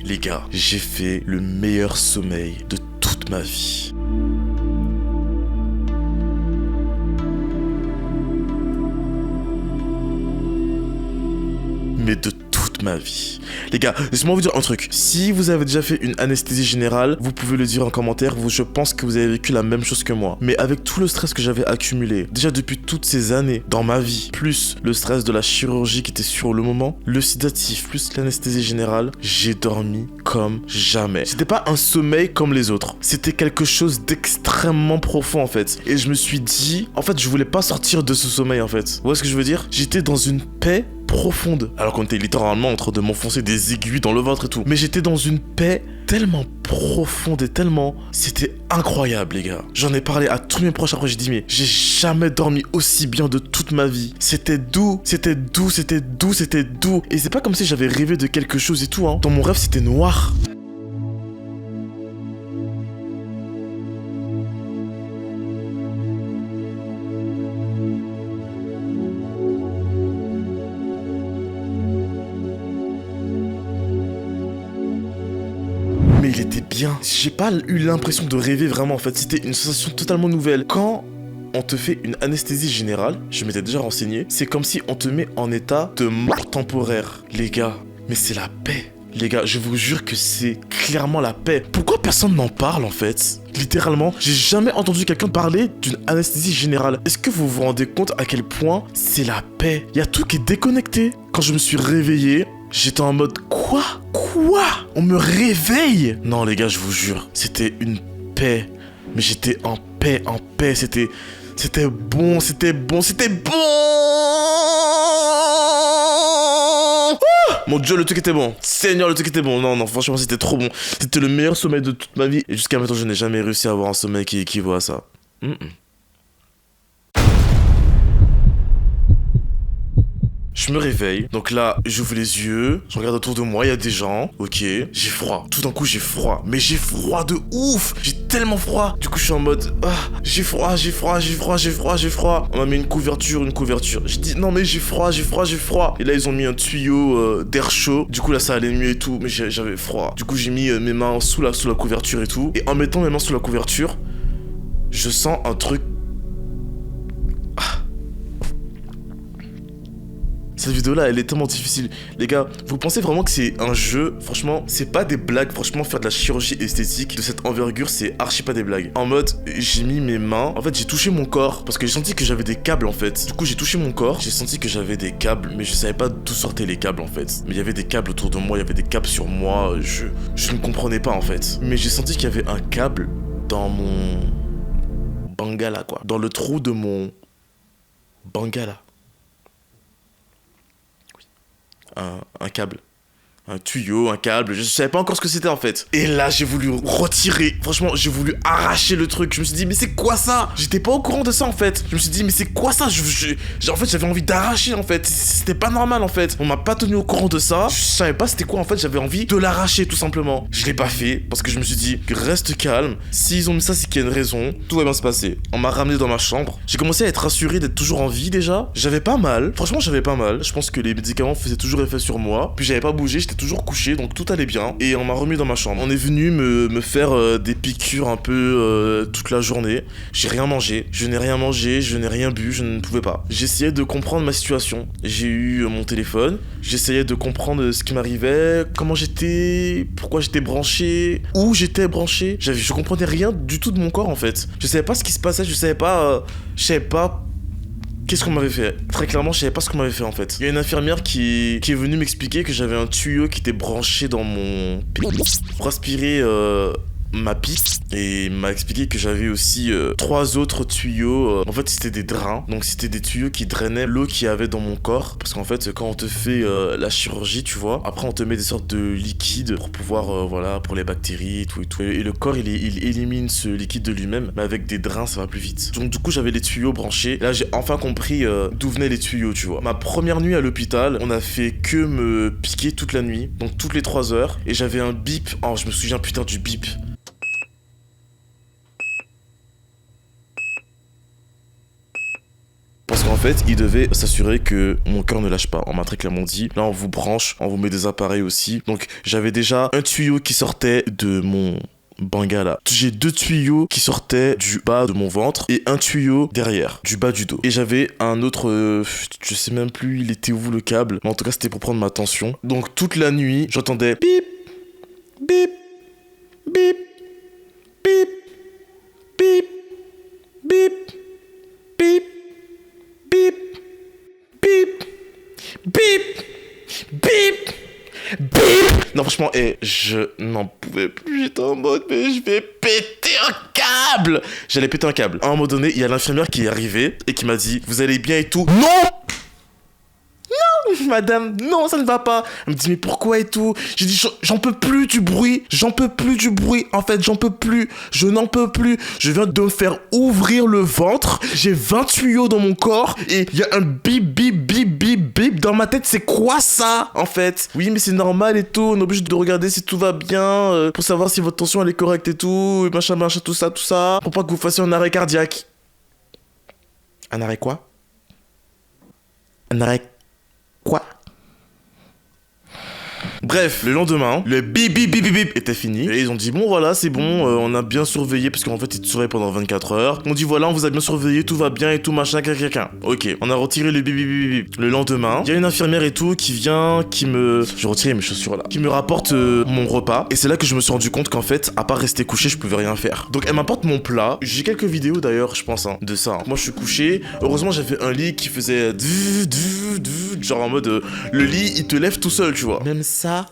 les gars, j'ai fait le meilleur sommeil de toute ma vie. Mais de toute ma vie. Les gars, laissez-moi vous dire un truc. Si vous avez déjà fait une anesthésie générale, vous pouvez le dire en commentaire. Je pense que vous avez vécu la même chose que moi. Mais avec tout le stress que j'avais accumulé, déjà depuis toutes ces années dans ma vie, plus le stress de la chirurgie qui était sur le moment, le sédatif, plus l'anesthésie générale, j'ai dormi comme jamais. C'était pas un sommeil comme les autres. C'était quelque chose d'extrêmement profond en fait. Et je me suis dit, en fait, je voulais pas sortir de ce sommeil en fait. Vous voyez ce que je veux dire? J'étais dans une paix profonde. Alors qu'on était littéralement en train de m'enfoncer des aiguilles dans le ventre et tout. Mais j'étais dans une paix tellement profonde et tellement... C'était incroyable, les gars. J'en ai parlé à tous mes proches après. J'ai dit, mais j'ai jamais dormi aussi bien de toute ma vie. C'était doux. Et c'est pas comme si j'avais rêvé de quelque chose et tout, hein. Dans mon rêve, c'était noir. Mais il était bien. J'ai pas eu l'impression de rêver vraiment en fait. C'était une sensation totalement nouvelle. Quand on te fait une anesthésie générale, je m'étais déjà renseigné, c'est comme si on te met en état de mort temporaire. Les gars, mais c'est la paix. Les gars, je vous jure que c'est clairement la paix. Pourquoi personne n'en parle en fait? Littéralement, j'ai jamais entendu quelqu'un parler d'une anesthésie générale. Est-ce que vous vous rendez compte à quel point c'est la paix? Il y a tout qui est déconnecté. Quand je me suis réveillé, j'étais en mode quoi? Quoi? On me réveille? Non les gars, je vous jure, c'était une paix. Mais j'étais en paix, en paix. C'était bon, c'était bon, c'était bon. Mon Dieu, le truc était bon. Seigneur, le truc était bon. Non, non, franchement, c'était trop bon. C'était le meilleur sommeil de toute ma vie. Et jusqu'à maintenant, je n'ai jamais réussi à avoir un sommeil qui équivaut à ça. Je me réveille, donc là, j'ouvre les yeux, je regarde autour de moi, il y a des gens, ok, j'ai froid. Tout d'un coup, j'ai froid, mais j'ai froid de ouf. J'ai tellement froid. Du coup, je suis en mode, j'ai froid, j'ai froid, j'ai froid, j'ai froid, j'ai froid. On m'a mis une couverture. J'ai dit, non mais j'ai froid, j'ai froid, j'ai froid. Et là, ils ont mis un tuyau d'air chaud. Du coup, là, ça allait mieux et tout, mais j'avais froid. Du coup, j'ai mis mes mains sous la couverture et tout. Et en mettant mes mains sous la couverture, je sens un truc. Cette vidéo-là, elle est tellement difficile. Les gars, vous pensez vraiment que c'est un jeu? Franchement, c'est pas des blagues. Franchement, faire de la chirurgie esthétique de cette envergure, c'est archi pas des blagues. En mode, j'ai mis mes mains. En fait, j'ai touché mon corps parce que j'ai senti que j'avais des câbles en fait. Du coup, j'ai touché mon corps. J'ai senti que j'avais des câbles, mais je savais pas d'où sortaient les câbles en fait. Mais il y avait des câbles autour de moi, il y avait des câbles sur moi. Je ne comprenais pas en fait. Mais j'ai senti qu'il y avait un câble dans mon bangala quoi. Dans le trou de mon bangala. Un câble, un tuyau, un câble, je savais pas encore ce que c'était en fait. Et là j'ai voulu retirer, franchement j'ai voulu arracher le truc. Je me suis dit mais c'est quoi ça? J'étais pas au courant de ça en fait. Je me suis dit mais c'est quoi ça? En fait j'avais envie d'arracher en fait. C'était pas normal en fait. On m'a pas tenu au courant de ça. Je savais pas c'était quoi en fait. J'avais envie de l'arracher tout simplement. Je l'ai pas fait parce que je me suis dit reste calme. S'ils ont mis ça c'est qu'il y a une raison. Tout va bien se passer. On m'a ramené dans ma chambre. J'ai commencé à être rassuré d'être toujours en vie déjà. J'avais pas mal. Franchement j'avais pas mal. Je pense que les médicaments faisaient toujours effet sur moi. Puis j'avais pas bougé. J'étais toujours couché donc tout allait bien. Et on m'a remis dans ma chambre. On est venu me faire des piqûres un peu toute la journée. J'ai rien mangé. Je n'ai rien mangé. Je n'ai rien bu. Je ne pouvais pas. J'essayais de comprendre ma situation. J'ai eu mon téléphone. J'essayais de comprendre ce qui m'arrivait. Comment j'étais. Pourquoi j'étais branché. Où j'étais branché. Je comprenais rien du tout de mon corps en fait. Je savais pas ce qui se passait. Je savais pas. Qu'est-ce qu'on m'avait fait? Très clairement, je savais pas ce qu'on m'avait fait en fait. Il y a une infirmière qui est venue m'expliquer que j'avais un tuyau qui était branché dans mon pénis pour aspirer ma piste et m'a expliqué que j'avais aussi 3 autres tuyaux. En fait, c'était des drains. Donc, c'était des tuyaux qui drainaient l'eau qu'il y avait dans mon corps. Parce qu'en fait, quand on te fait la chirurgie, tu vois, après, on te met des sortes de liquides pour pouvoir, voilà, pour les bactéries et tout et tout. Et le corps, il élimine ce liquide de lui-même. Mais avec des drains, ça va plus vite. Donc, du coup, j'avais les tuyaux branchés. Là, j'ai enfin compris d'où venaient les tuyaux, tu vois. Ma première nuit à l'hôpital, on a fait que me piquer toute la nuit. Donc, toutes les 3 heures. Et j'avais un bip. Oh, je me souviens putain du bip. Parce qu'en fait, il devait s'assurer que mon cœur ne lâche pas. On m'a très clairement dit, là on vous branche, on vous met des appareils aussi. Donc j'avais déjà un tuyau qui sortait de mon bangala. J'ai 2 tuyaux qui sortaient du bas de mon ventre et un tuyau derrière, du bas du dos. Et j'avais un autre, je sais même plus il était où le câble, mais en tout cas c'était pour prendre ma tension. Donc toute la nuit, j'entendais bip, bip, bip, bip, bip, bip, bip. Bip, bip, bip, bip, bip. Non franchement, je n'en pouvais plus. J'étais en mode, mais je vais péter un câble. J'allais péter un câble. À un moment donné, il y a l'infirmière qui est arrivée et qui m'a dit, vous allez bien et tout. Non! Madame, non, ça ne va pas. Elle me dit, mais pourquoi et tout? J'ai dit, j'en peux plus du bruit. J'en peux plus du bruit. En fait, j'en peux plus. Je n'en peux plus. Je viens de me faire ouvrir le ventre. J'ai 20 tuyaux dans mon corps. Et il y a un bip, bip, bip, bip, bip dans ma tête. C'est quoi ça, en fait? Oui, mais c'est normal et tout. On est obligé de regarder si tout va bien. Pour savoir si votre tension, elle est correcte et tout. Et machin, machin, tout ça, tout ça. Pour pas que vous fassiez un arrêt cardiaque. Un arrêt quoi? Un arrêt quoi? Bref, le lendemain, le bip bip bip bip bip était fini. Et ils ont dit, bon voilà, c'est bon, on a bien surveillé, parce qu'en fait, ils te surveillent pendant 24 heures. On dit, voilà, on vous a bien surveillé, tout va bien et tout, machin, caca. Ok, on a retiré le bip bip bip bip. Le lendemain, il y a une infirmière et tout qui vient, je retirais mes chaussures là, qui me rapporte mon repas. Et c'est là que je me suis rendu compte qu'en fait, à part rester couché, je pouvais rien faire. Donc elle m'apporte mon plat. J'ai quelques vidéos d'ailleurs, je pense, de ça. Moi, je suis couché. Heureusement, j'avais un lit qui faisait genre en mode, le lit, il te lève tout seul, tu vois. Même ça,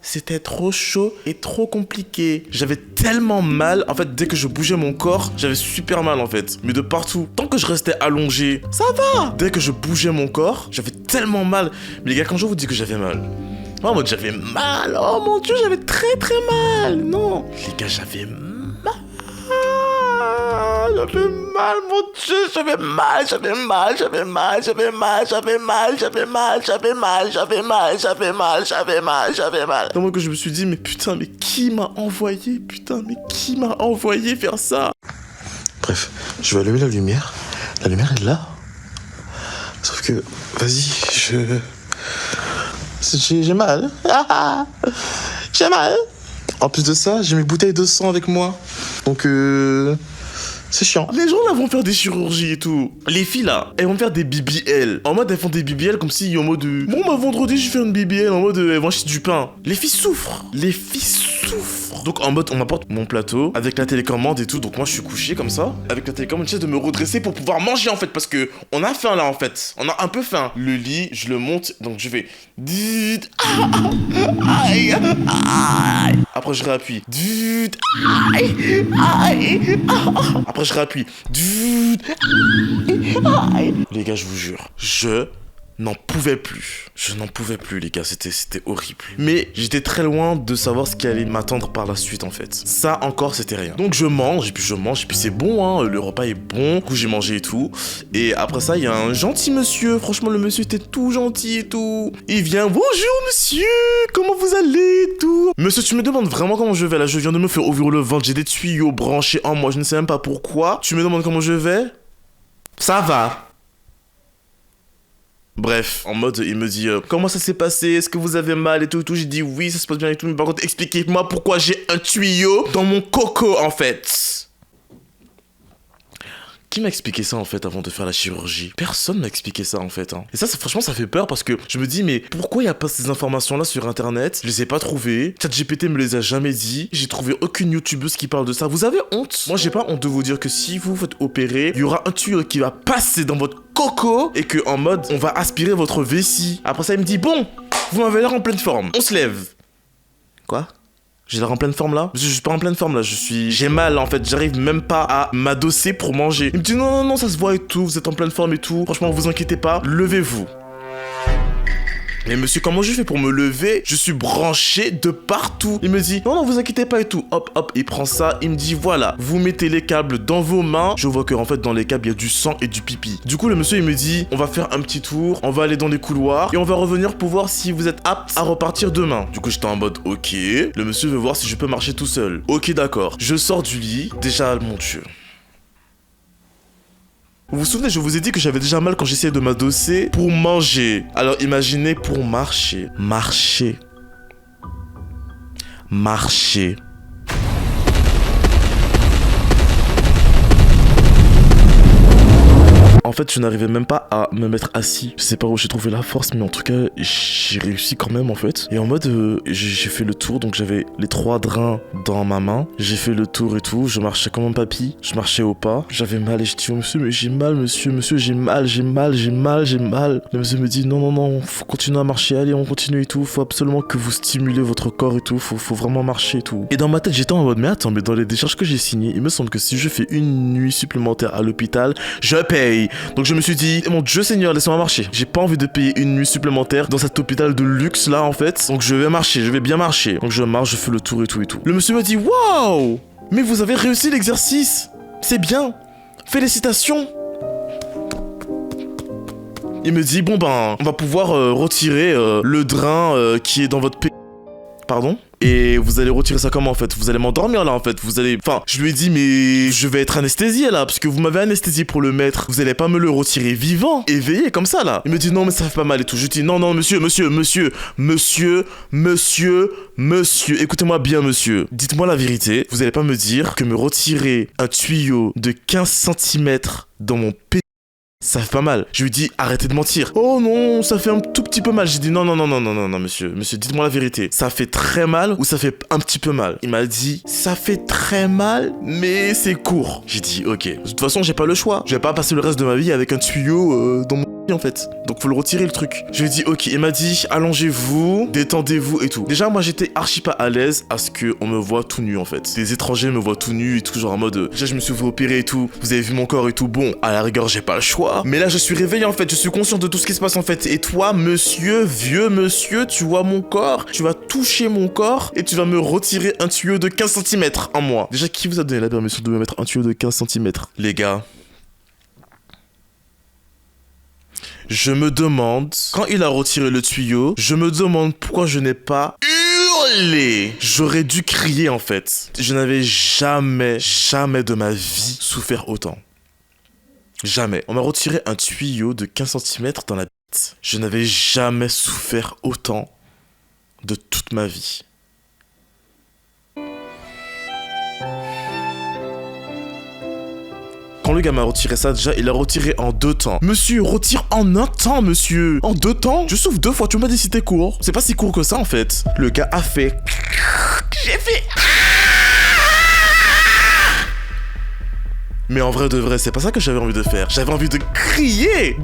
c'était trop chaud et trop compliqué. J'avais tellement mal, en fait, dès que je bougeais mon corps, j'avais super mal en fait, mais de partout. Tant que je restais allongé, ça va. Dès que je bougeais mon corps, j'avais tellement mal. Mais les gars, quand je vous dis que j'avais mal, en mode j'avais mal, oh mon dieu, j'avais très mal. Non, les gars, j'avais mal. J'avais mal, mon dieu, j'avais mal. Tellement que je me suis dit, mais putain, mais qui m'a envoyé faire ça? Bref, je vais allumer la lumière. La lumière est là. Sauf que, vas-y, j'ai mal. J'ai mal. En plus de ça, j'ai mes bouteilles de sang avec moi. Donc, c'est chiant. Les gens là vont faire des chirurgies et tout. Les filles là, elles vont faire des BBL. En mode elles font des BBL comme si en mode bon bah vendredi je fais une BBL en mode elles vont acheter du pain. Les filles souffrent. Donc en mode on m'apporte mon plateau avec la télécommande et tout. Donc moi je suis couché comme ça. Avec la télécommande j'essaie de me redresser pour pouvoir manger en fait. Parce que on a faim là en fait. On a un peu faim. Le lit je le monte. Donc je fais après je réappuie. Après je réappuie. Les gars, je vous jure, je n'en pouvais plus. Les gars, c'était horrible. Mais j'étais très loin de savoir ce qui allait m'attendre par la suite en fait. Ça encore, c'était rien. Donc je mange, et puis c'est bon, hein, le repas est bon. Du coup, j'ai mangé et tout. Et après ça, il y a un gentil monsieur. Franchement, le monsieur était tout gentil et tout. Il vient, bonjour monsieur, comment vous allez et tout. Monsieur, tu me demandes vraiment comment je vais là. Je viens de me faire ouvrir le ventre, j'ai des tuyaux branchés en moi, je ne sais même pas pourquoi. Tu me demandes comment je vais? Ça va. Bref, en mode, il me dit comment ça s'est passé? Est-ce que vous avez mal et tout? J'ai dit oui, ça se passe bien et tout. Mais par contre, expliquez-moi pourquoi j'ai un tuyau dans mon coco en fait. Qui m'a expliqué ça en fait avant de faire la chirurgie? Personne m'a expliqué ça en fait. Et ça, franchement, ça fait peur parce que je me dis, mais pourquoi il n'y a pas ces informations-là sur internet? Je les ai pas trouvées. ChatGPT me les a jamais dit. J'ai trouvé aucune youtubeuse qui parle de ça. Vous avez honte? Moi, j'ai pas honte de vous dire que si vous faites opérer, il y aura un tuyau qui va passer dans votre coco et que en mode, on va aspirer votre vessie. Après ça, il me dit, bon, vous m'avez l'air en pleine forme. On se lève. Quoi? J'ai l'air en pleine forme là? Je suis pas en pleine forme là, j'ai mal en fait, j'arrive même pas à m'adosser pour manger. Il me dit non, ça se voit et tout, vous êtes en pleine forme et tout. Franchement, vous inquiétez pas, levez-vous. Mais monsieur, comment je fais pour me lever? Je suis branché de partout. Il me dit, non, vous inquiétez pas et tout. Hop, il prend ça, il me dit, voilà, vous mettez les câbles dans vos mains. Je vois que en fait, dans les câbles, il y a du sang et du pipi. Du coup, le monsieur, il me dit, on va faire un petit tour, on va aller dans les couloirs et on va revenir pour voir si vous êtes apte à repartir demain. Du coup, j'étais en mode, ok. Le monsieur veut voir si je peux marcher tout seul. Ok, d'accord. Je sors du lit. Déjà, mon Dieu. Vous vous souvenez, je vous ai dit que j'avais déjà mal quand j'essayais de m'adosser pour manger. Alors imaginez pour marcher. Marcher. En fait, je n'arrivais même pas à me mettre assis. Je sais pas où j'ai trouvé la force, mais en tout cas, j'ai réussi quand même en fait. Et en mode, j'ai fait le tour, donc j'avais les 3 drains dans ma main. J'ai fait le tour et tout, je marchais comme un papy. Je marchais au pas. J'avais mal et je dis, oh, monsieur, mais j'ai mal, monsieur, j'ai mal. Le monsieur me dit, non, faut continuer à marcher, allez, on continue et tout. Faut absolument que vous stimulez votre corps et tout. Faut vraiment marcher et tout. Et dans ma tête, j'étais en mode, mais attends, mais dans les décharges que j'ai signées, il me semble que si je fais une nuit supplémentaire à l'hôpital, je paye. Donc je me suis dit, mon Dieu Seigneur, laisse-moi marcher. J'ai pas envie de payer une nuit supplémentaire dans cet hôpital de luxe là en fait. Donc je vais bien marcher. Donc je marche, je fais le tour et tout. Le monsieur me dit, waouh, mais vous avez réussi l'exercice. C'est bien. Félicitations. Il me dit, bon ben, on va pouvoir retirer le drain qui est dans votre Pardon? Et vous allez retirer ça comment en fait? Vous allez m'endormir là en fait. Vous allez... Enfin, je lui ai dit mais je vais être anesthésié là, parce que vous m'avez anesthésié pour le mettre. Vous allez pas me le retirer vivant, éveillé comme ça là. Il me dit non mais ça fait pas mal et tout. Je dis non monsieur, écoutez-moi bien monsieur. Dites-moi la vérité. Vous allez pas me dire que me retirer un tuyau de 15 cm dans mon p... Ça fait pas mal. Je lui dis arrêtez de mentir. Oh non, ça fait un tout petit peu mal. J'ai dit non monsieur, dites-moi la vérité. Ça fait très mal ou ça fait un petit peu mal? Il m'a dit ça fait très mal mais c'est court. J'ai dit ok. De toute façon j'ai pas le choix. Je vais pas passer le reste de ma vie avec un tuyau dans mon en fait. Donc faut le retirer le truc. Je lui ai dit ok. Il m'a dit allongez-vous, détendez-vous et tout. Déjà moi j'étais archi pas à l'aise à ce qu'on me voit tout nu en fait. Des étrangers me voient tout nu et tout genre en mode déjà je me suis fait opérer et tout. Vous avez vu mon corps et tout. Bon à la rigueur j'ai pas le choix. Mais là je suis réveillé en fait. Je suis conscient de tout ce qui se passe en fait. Et toi monsieur, vieux monsieur, tu vois mon corps. Tu vas toucher mon corps et tu vas me retirer un tuyau de 15 cm en moi. Déjà qui vous a donné la permission de me mettre un tuyau de 15 cm? Les gars. Je me demande, quand il a retiré le tuyau, je me demande pourquoi je n'ai pas hurlé. J'aurais dû crier en fait. Je n'avais jamais de ma vie souffert autant. Jamais. On m'a retiré un tuyau de 15 cm dans la bite. Je n'avais jamais souffert autant de toute ma vie. Quand le gars m'a retiré ça, déjà, il a retiré en 2 temps. Monsieur, retire en 1 temps, monsieur. En 2 temps? Je souffle 2 fois, tu m'as dit c'était court. C'est pas si court que ça, en fait. Le gars a fait... J'ai fait... Mais en vrai de vrai, c'est pas ça que j'avais envie de faire. J'avais envie de crier.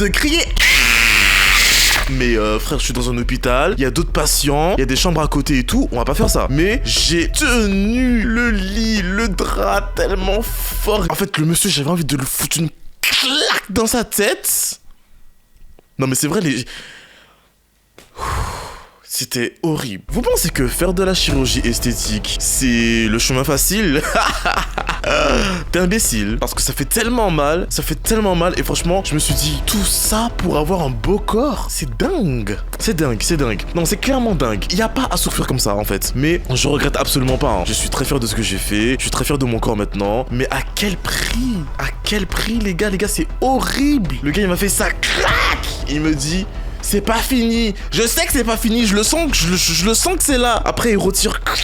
Mais frère, je suis dans un hôpital, il y a d'autres patients, il y a des chambres à côté et tout, on va pas faire ça. Mais j'ai tenu le lit, le drap tellement fort. En fait, le monsieur, j'avais envie de lui foutre une claque dans sa tête. Non mais c'est vrai, c'était horrible. Vous pensez que faire de la chirurgie esthétique, c'est le chemin facile? T'es imbécile. Parce que ça fait tellement mal. Et franchement, je me suis dit, tout ça pour avoir un beau corps, c'est dingue. C'est dingue. Non, c'est clairement dingue. Il y a pas à souffrir comme ça, en fait. Mais je regrette absolument pas. Je suis très fier de ce que j'ai fait. Je suis très fier de mon corps maintenant. Mais à quel prix, les gars, c'est horrible. Le gars, il m'a fait ça, clac. Il me dit... C'est pas fini. Je sais que c'est pas fini. Je le sens que c'est là. Après, il retire. Clac.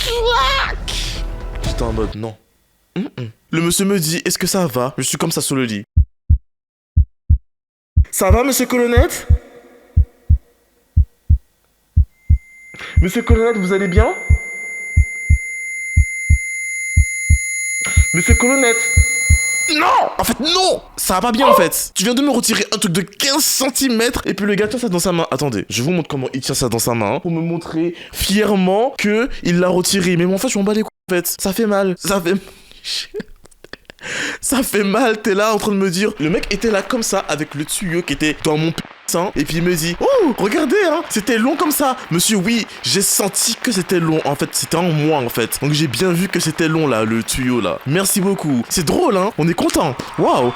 J'étais en mode non. Le monsieur me dit, est-ce que ça va? Je suis comme ça sur le lit. Ça va, monsieur Colonnette? Monsieur Colonnette, vous allez bien? Monsieur Colonnette? Non! En fait, non! Ça va pas bien, en fait. Tu viens de me retirer un truc de 15 cm et puis le gars tient ça dans sa main. Attendez, je vous montre comment il tient ça dans sa main pour me montrer fièrement que il l'a retiré. Mais en fait, je m'en bats les couilles, en fait. Ça fait mal. Ça fait mal, t'es là en train de me dire... Le mec était là comme ça, avec le tuyau qui était dans mon sein, et puis il me dit... Oh, regardez, hein, c'était long comme ça. Monsieur, oui, j'ai senti que c'était long. En fait, c'était en moi, en fait. Donc j'ai bien vu que c'était long, là, le tuyau, là. Merci beaucoup. C'est drôle, hein, on est content. Waouh.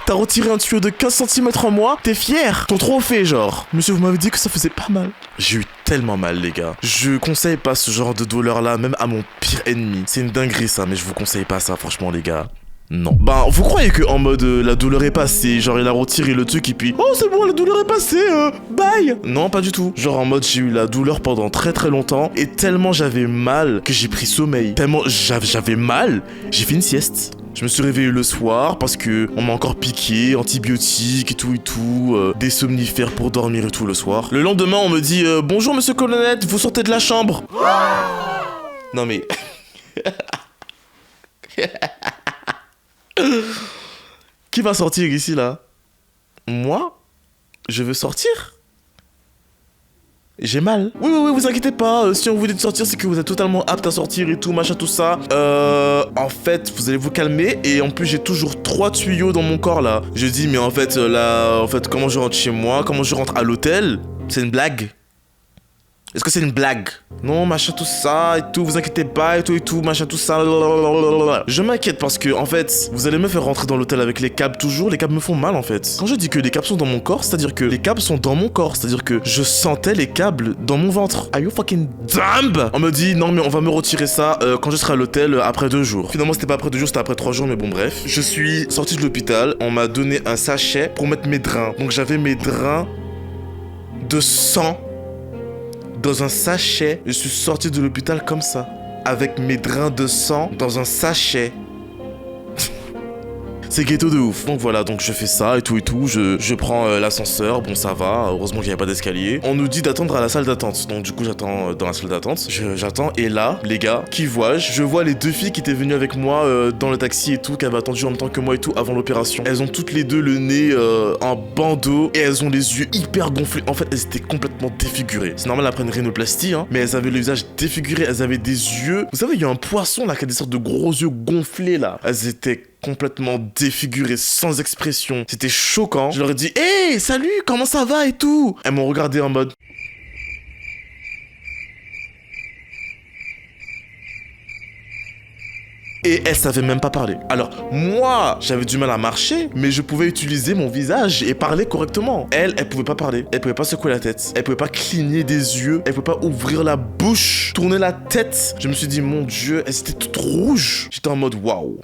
T'as retiré un tuyau de 15 cm en moi. T'es fier. Ton trophée, genre. Monsieur, vous m'avez dit que ça faisait pas mal. J'ai eu tellement mal, les gars. Je conseille pas ce genre de douleur-là, même à mon pire ennemi. C'est une dinguerie, ça, mais je vous conseille pas ça, franchement, les gars. Non. Ben, vous croyez que en mode la douleur est passée, genre il a retiré le truc et puis oh c'est bon la douleur est passée, bye. Non pas du tout. Genre en mode j'ai eu la douleur pendant très longtemps et tellement j'avais mal que j'ai pris sommeil. Tellement j'avais mal, j'ai fait une sieste. Je me suis réveillé le soir parce que on m'a encore piqué, antibiotiques et tout, des somnifères pour dormir et tout le soir. Le lendemain on me dit bonjour monsieur Colonnette, vous sortez de la chambre. Non mais qui va sortir ici, là? Moi? Je veux sortir? J'ai mal. Oui, vous inquiétez pas. Si on vous dit de sortir, c'est que vous êtes totalement apte à sortir et tout, machin, tout ça. En fait, vous allez vous calmer. Et en plus, j'ai toujours 3 tuyaux dans mon corps, là. Je dis, mais en fait, là, comment je rentre chez moi? Comment je rentre à l'hôtel? C'est une blague? Est-ce que c'est une blague? Non, machin, tout ça, et tout, vous inquiétez pas, et tout, machin, tout ça. Je m'inquiète parce que, en fait, vous allez me faire rentrer dans l'hôtel avec les câbles toujours, les câbles me font mal, en fait. Quand je dis que les câbles sont dans mon corps, c'est-à-dire que les câbles sont dans mon corps, c'est-à-dire que je sentais les câbles dans mon ventre. Are you fucking dumb? On me dit, non, mais on va me retirer ça quand je serai à l'hôtel après 2 jours. Finalement, c'était pas après 2 jours, c'était après 3 jours, mais bon, bref. Je suis sorti de l'hôpital, on m'a donné un sachet pour mettre mes drains. Donc, j'avais mes drains de sang dans un sachet. Je suis sorti de l'hôpital comme ça, avec mes drains de sang dans un sachet. C'est ghetto de ouf. Donc voilà, donc je fais ça et tout, je prends l'ascenseur, bon ça va, heureusement qu'il n'y a pas d'escalier. On nous dit d'attendre à la salle d'attente, donc du coup j'attends dans la salle d'attente, j'attends, et là, les gars, qui vois-je? Je vois les 2 filles qui étaient venues avec moi dans le taxi et tout, qui avaient attendu en même temps que moi et tout avant l'opération. Elles ont toutes les deux le nez en bandeau, et elles ont les yeux hyper gonflés. En fait, elles étaient complètement défigurées. C'est normal après une rhinoplastie, hein, mais elles avaient le visage défiguré, elles avaient des yeux... Vous savez, il y a un poisson là qui a des sortes de gros yeux gonflés là. Elles étaient complètement défigurées, sans expression. C'était choquant. Je leur ai dit « Hey, salut, comment ça va et tout ?» Elles m'ont regardé en mode... Et elle savait même pas parler. Alors, moi, j'avais du mal à marcher, mais je pouvais utiliser mon visage et parler correctement. Elle pouvait pas parler. Elle pouvait pas secouer la tête. Elle pouvait pas cligner des yeux. Elle pouvait pas ouvrir la bouche, tourner la tête. Je me suis dit, mon Dieu, elles étaient toutes rouges. J'étais en mode, waouh.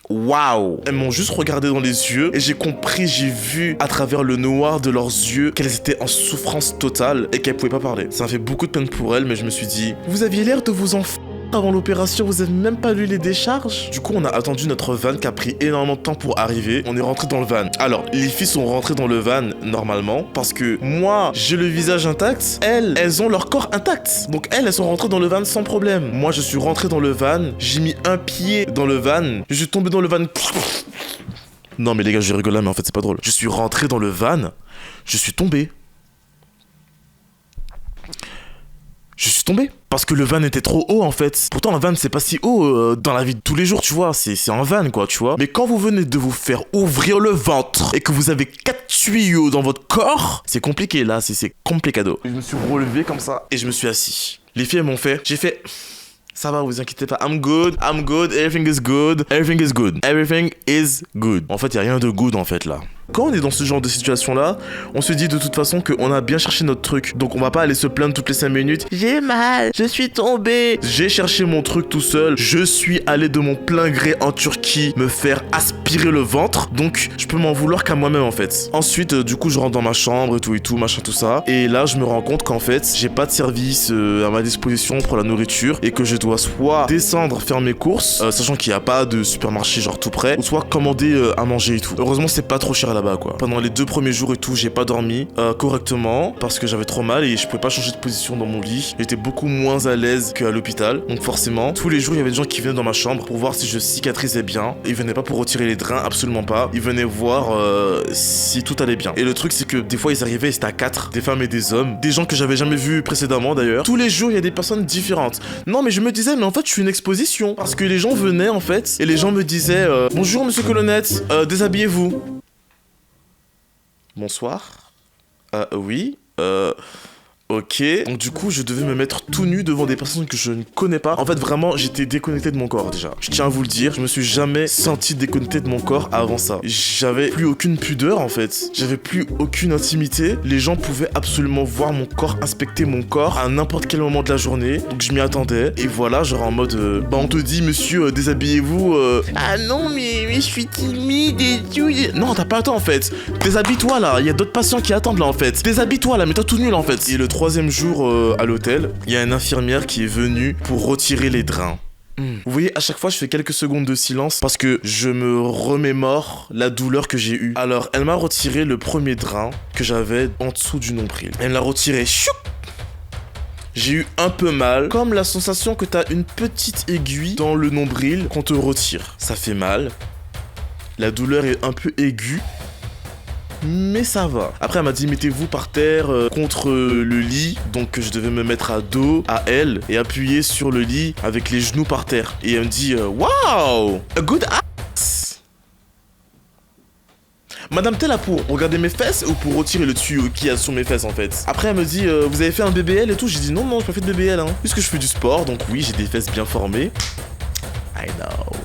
Waouh! Elles m'ont juste regardé dans les yeux et j'ai compris, j'ai vu à travers le noir de leurs yeux qu'elles étaient en souffrance totale et qu'elles pouvaient pas parler. Ça m'a fait beaucoup de peine pour elles, mais je me suis dit, vous aviez l'air de vous en avant l'opération, vous avez même pas lu les décharges? Du coup, on a attendu notre van qui a pris énormément de temps pour arriver. On est rentré dans le van. Alors, les filles sont rentrées dans le van normalement parce que moi, j'ai le visage intact. Elles ont leur corps intact. Donc elles sont rentrées dans le van sans problème. Moi, je suis rentré dans le van. J'ai mis un pied dans le van. Je suis tombé dans le van. Non mais les gars, je rigole là, mais en fait c'est pas drôle. Je suis rentré dans le van. Je suis tombé. Je suis tombé. Parce que le van était trop haut en fait. Pourtant un van c'est pas si haut dans la vie de tous les jours, tu vois. C'est un van quoi, tu vois. Mais quand vous venez de vous faire ouvrir le ventre et que vous avez 4 tuyaux dans votre corps, c'est compliqué là, c'est complicado. Je me suis relevé comme ça et je me suis assis. Les filles elles m'ont fait, j'ai fait... Ça va, vous inquiétez pas. I'm good, everything is good, everything is good, everything is good. En fait, y a rien de good en fait là. Quand on est dans ce genre de situation-là, on se dit de toute façon qu'on a bien cherché notre truc. Donc on va pas aller se plaindre toutes les 5 minutes. J'ai mal, je suis tombé. J'ai cherché mon truc tout seul. Je suis allé de mon plein gré en Turquie me faire aspirer le ventre. Donc je peux m'en vouloir qu'à moi-même en fait. Ensuite, du coup, je rentre dans ma chambre et tout, machin, tout ça. Et là, je me rends compte qu'en fait, j'ai pas de service à ma disposition pour la nourriture et que je dois soit descendre faire mes courses, sachant qu'il n'y a pas de supermarché genre tout près, ou soit commander à manger et tout. Heureusement, c'est pas trop cher là-bas quoi. Pendant les 2 premiers jours et tout, j'ai pas dormi correctement parce que j'avais trop mal et je pouvais pas changer de position dans mon lit. J'étais beaucoup moins à l'aise qu'à l'hôpital. Donc forcément, tous les jours, il y avait des gens qui venaient dans ma chambre pour voir si je cicatrisais bien. Ils venaient pas pour retirer les drains, absolument pas. Ils venaient voir si tout allait bien. Et le truc, c'est que des fois, ils arrivaient et c'était à 4, des femmes et des hommes, des gens que j'avais jamais vus précédemment d'ailleurs. Tous les jours, il y a des personnes différentes. Non, mais je me disais, mais en fait, je suis une exposition parce que les gens venaient en fait et les gens me disaient bonjour monsieur Colonnette, déshabillez-vous. Bonsoir. Oui. Ok. Donc du coup, je devais me mettre tout nu devant des personnes que je ne connais pas. En fait, vraiment, j'étais déconnecté de mon corps déjà. Je tiens à vous le dire, je me suis jamais senti déconnecté de mon corps avant ça. J'avais plus aucune pudeur en fait. J'avais plus aucune intimité. Les gens pouvaient absolument voir mon corps, inspecter mon corps à n'importe quel moment de la journée. Donc je m'y attendais. Et voilà, genre en mode, bah on te dit, monsieur, déshabillez-vous. Ah non, mais je suis timide et tout. Non, t'as pas le temps en fait. Déshabille-toi là. Il y a d'autres patients qui attendent là en fait. Déshabille-toi là, mais toi tout nul en fait. Et le 3e jour à l'hôtel, il y a une infirmière qui est venue pour retirer les drains. Vous voyez, à chaque fois, je fais quelques secondes de silence parce que je me remémore la douleur que j'ai eue. Alors, elle m'a retiré le premier drain que j'avais en dessous du nombril. Elle l'a retiré. Choup! J'ai eu un peu mal, comme la sensation que t'as une petite aiguille dans le nombril qu'on te retire. Ça fait mal. La douleur est un peu aiguë. Mais ça va. Après, elle m'a dit, mettez-vous par terre contre le lit. Donc, je devais me mettre à dos à elle et appuyer sur le lit avec les genoux par terre. Et elle me dit, wow, a good ass. Madame, t'es là pour regarder mes fesses ou pour retirer le tuyau qui a sur mes fesses en fait? Après, elle me dit, vous avez fait un BBL et tout? J'ai dit, non, j'ai pas fait de BBL, hein. Puisque je fais du sport, donc oui, j'ai des fesses bien formées. I know.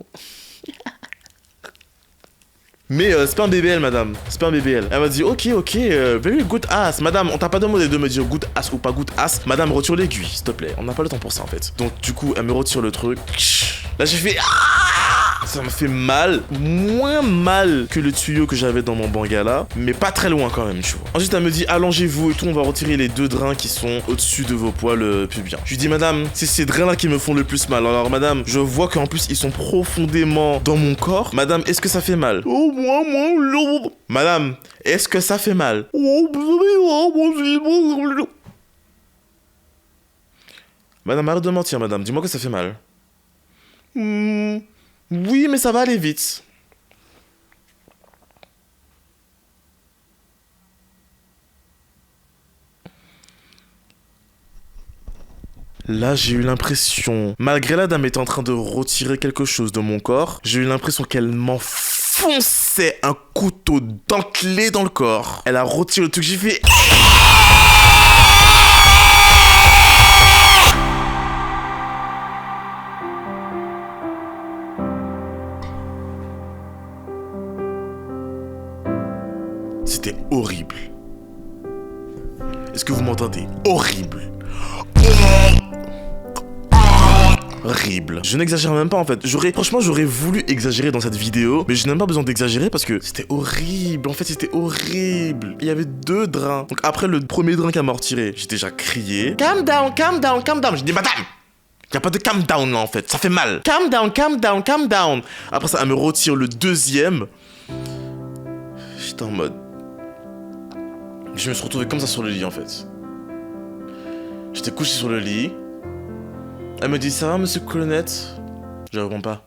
Mais c'est pas un BBL, madame. C'est pas un BBL. Elle m'a dit, ok, very good ass. Madame, on t'a pas demandé de me dire good ass ou pas good ass. Madame, retire l'aiguille, s'il te plaît. On n'a pas le temps pour ça, en fait. Donc, du coup, elle me retire le truc. Là, j'ai fait... Ça me fait mal, moins mal que le tuyau que j'avais dans mon bangala, mais pas très loin quand même, tu vois. Ensuite, elle me dit, allongez-vous et tout, on va retirer les 2 drains qui sont au-dessus de vos poils pubiens. Je lui dis, madame, c'est ces drains-là qui me font le plus mal. Alors, madame, je vois qu'en plus, ils sont profondément dans mon corps. Madame, est-ce que ça fait mal? Oh, moi. Madame, est-ce que ça fait mal? Madame, arrête de mentir, madame. Dis-moi que ça fait mal. Oui, mais ça va aller vite. Là, j'ai eu l'impression, malgré la dame était en train de retirer quelque chose de mon corps, j'ai eu l'impression qu'elle m'enfonçait un couteau dentelé dans le corps. Elle a retiré le truc, j'ai fait... C'était horrible. Est-ce que vous m'entendez? Horrible. Horrible. Je n'exagère même pas en fait. Franchement, j'aurais voulu exagérer dans cette vidéo, mais je n'ai même pas besoin d'exagérer parce que c'était horrible. En fait, c'était horrible. Il y avait 2 drains. Donc après le premier drain qu'elle m'a retiré, j'ai déjà crié. Calm down. J'ai dit, madame, y a pas de calm down là en fait. Ça fait mal. Calm down. Après ça, elle me retire le 2e. J'étais en mode... Je me suis retrouvé comme ça sur le lit en fait. J'étais couché sur le lit. Elle me dit, ça va monsieur Colonnette? Je réponds pas.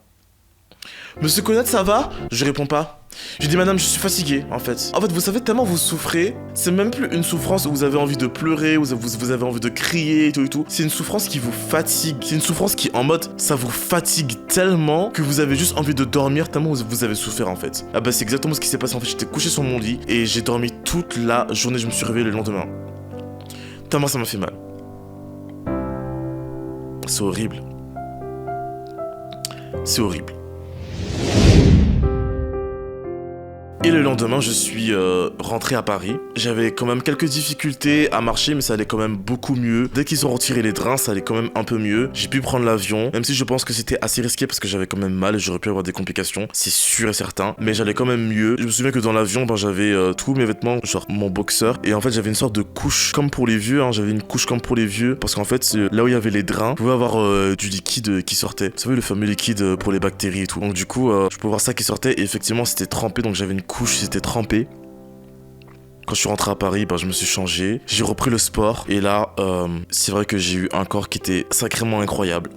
Monsieur Colonnette, ça va? Je réponds pas. Je dis, madame, je suis fatigué en fait. En fait, vous savez, tellement vous souffrez, c'est même plus une souffrance où vous avez envie de pleurer, où vous avez envie de crier et tout. C'est une souffrance qui vous fatigue. C'est une souffrance qui, en mode, ça vous fatigue tellement que vous avez juste envie de dormir tellement vous avez souffert en fait. Ah bah c'est exactement ce qui s'est passé en fait. J'étais couché sur mon lit et j'ai dormi toute la journée. Je me suis réveillé le lendemain. Tellement ça m'a fait mal. C'est horrible. C'est horrible. Et le lendemain, je suis rentré à Paris. J'avais quand même quelques difficultés à marcher, mais ça allait quand même beaucoup mieux. Dès qu'ils ont retiré les drains, ça allait quand même un peu mieux. J'ai pu prendre l'avion, même si je pense que c'était assez risqué parce que j'avais quand même mal et j'aurais pu avoir des complications, c'est sûr et certain. Mais j'allais quand même mieux. Je me souviens que dans l'avion, j'avais tous mes vêtements, genre mon boxeur. Et en fait, j'avais une sorte de couche comme pour les vieux. J'avais une couche comme pour les vieux parce qu'en fait, là où il y avait les drains, je pouvais avoir du liquide qui sortait. Vous savez, le fameux liquide pour les bactéries et tout. Donc du coup, je pouvais voir ça qui sortait et effectivement, c'était trempé. Donc j'avais une couche, c'était trempé. Quand je suis rentré à Paris, je me suis changé, j'ai repris le sport et là, c'est vrai que j'ai eu un corps qui était sacrément incroyable.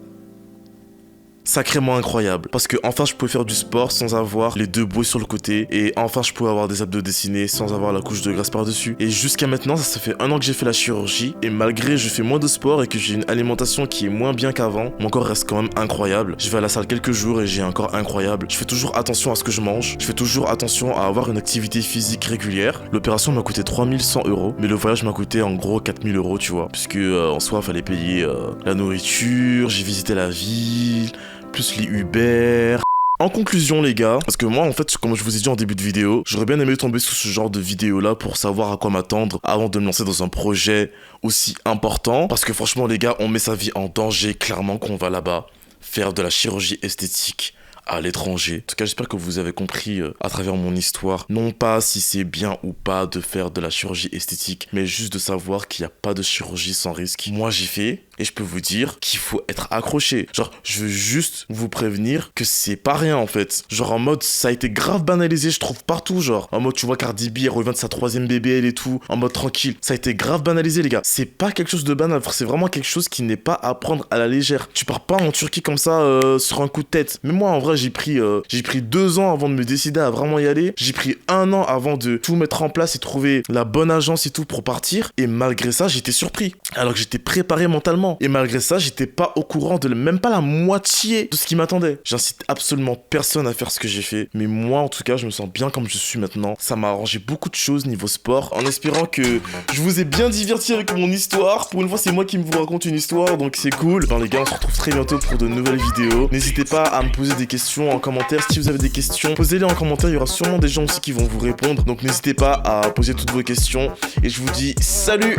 Sacrément incroyable parce que enfin je pouvais faire du sport sans avoir les 2 bouées sur le côté et enfin je pouvais avoir des abdos dessinés sans avoir la couche de graisse par dessus et jusqu'à maintenant ça fait 1 an que j'ai fait la chirurgie et malgré je fais moins de sport et que j'ai une alimentation qui est moins bien qu'avant, mon corps reste quand même incroyable. Je vais à la salle quelques jours et j'ai un corps incroyable. Je fais toujours attention à ce que je mange, je fais toujours attention à avoir une activité physique régulière. L'opération m'a coûté 3100 € mais le voyage m'a coûté en gros 4000 € tu vois, puisque en soi fallait payer la nourriture, j'ai visité la ville, plus les Uber. En conclusion les gars, parce que moi en fait comme je vous ai dit en début de vidéo, j'aurais bien aimé tomber sur ce genre de vidéo là pour savoir à quoi m'attendre avant de me lancer dans un projet aussi important. Parce que franchement les gars, on met sa vie en danger clairement qu'on va là-bas faire de la chirurgie esthétique à l'étranger. En tout cas, j'espère que vous avez compris à travers mon histoire, non pas si c'est bien ou pas de faire de la chirurgie esthétique, mais juste de savoir qu'il n'y a pas de chirurgie sans risque. Moi, j'ai fait et je peux vous dire qu'il faut être accroché. Genre, je veux juste vous prévenir que c'est pas rien en fait. Genre en mode, ça a été grave banalisé, je trouve partout. Genre, en mode, tu vois Cardi B, elle revient de sa 3e BBL et tout, en mode tranquille. Ça a été grave banalisé, les gars. C'est pas quelque chose de banal, c'est vraiment quelque chose qui n'est pas à prendre à la légère. Tu pars pas en Turquie comme ça sur un coup de tête. Mais moi, en vrai, j'ai pris 2 ans avant de me décider à vraiment y aller. J'ai pris 1 an avant de tout mettre en place et trouver la bonne agence et tout pour partir. Et malgré ça, j'étais surpris. Alors que j'étais préparé mentalement. totalement. Et malgré ça, j'étais pas au courant de même pas la moitié de ce qui m'attendait. J'incite absolument personne à faire ce que j'ai fait, mais moi en tout cas, je me sens bien comme je suis maintenant. Ça m'a arrangé beaucoup de choses niveau sport, en espérant que je vous ai bien diverti avec mon histoire. Pour une fois, c'est moi qui vous raconte une histoire, donc c'est cool. Ben les gars, on se retrouve très bientôt pour de nouvelles vidéos. N'hésitez pas à me poser des questions en commentaire. Si vous avez des questions, posez-les en commentaire. Il y aura sûrement des gens aussi qui vont vous répondre. Donc n'hésitez pas à poser toutes vos questions. Et je vous dis salut!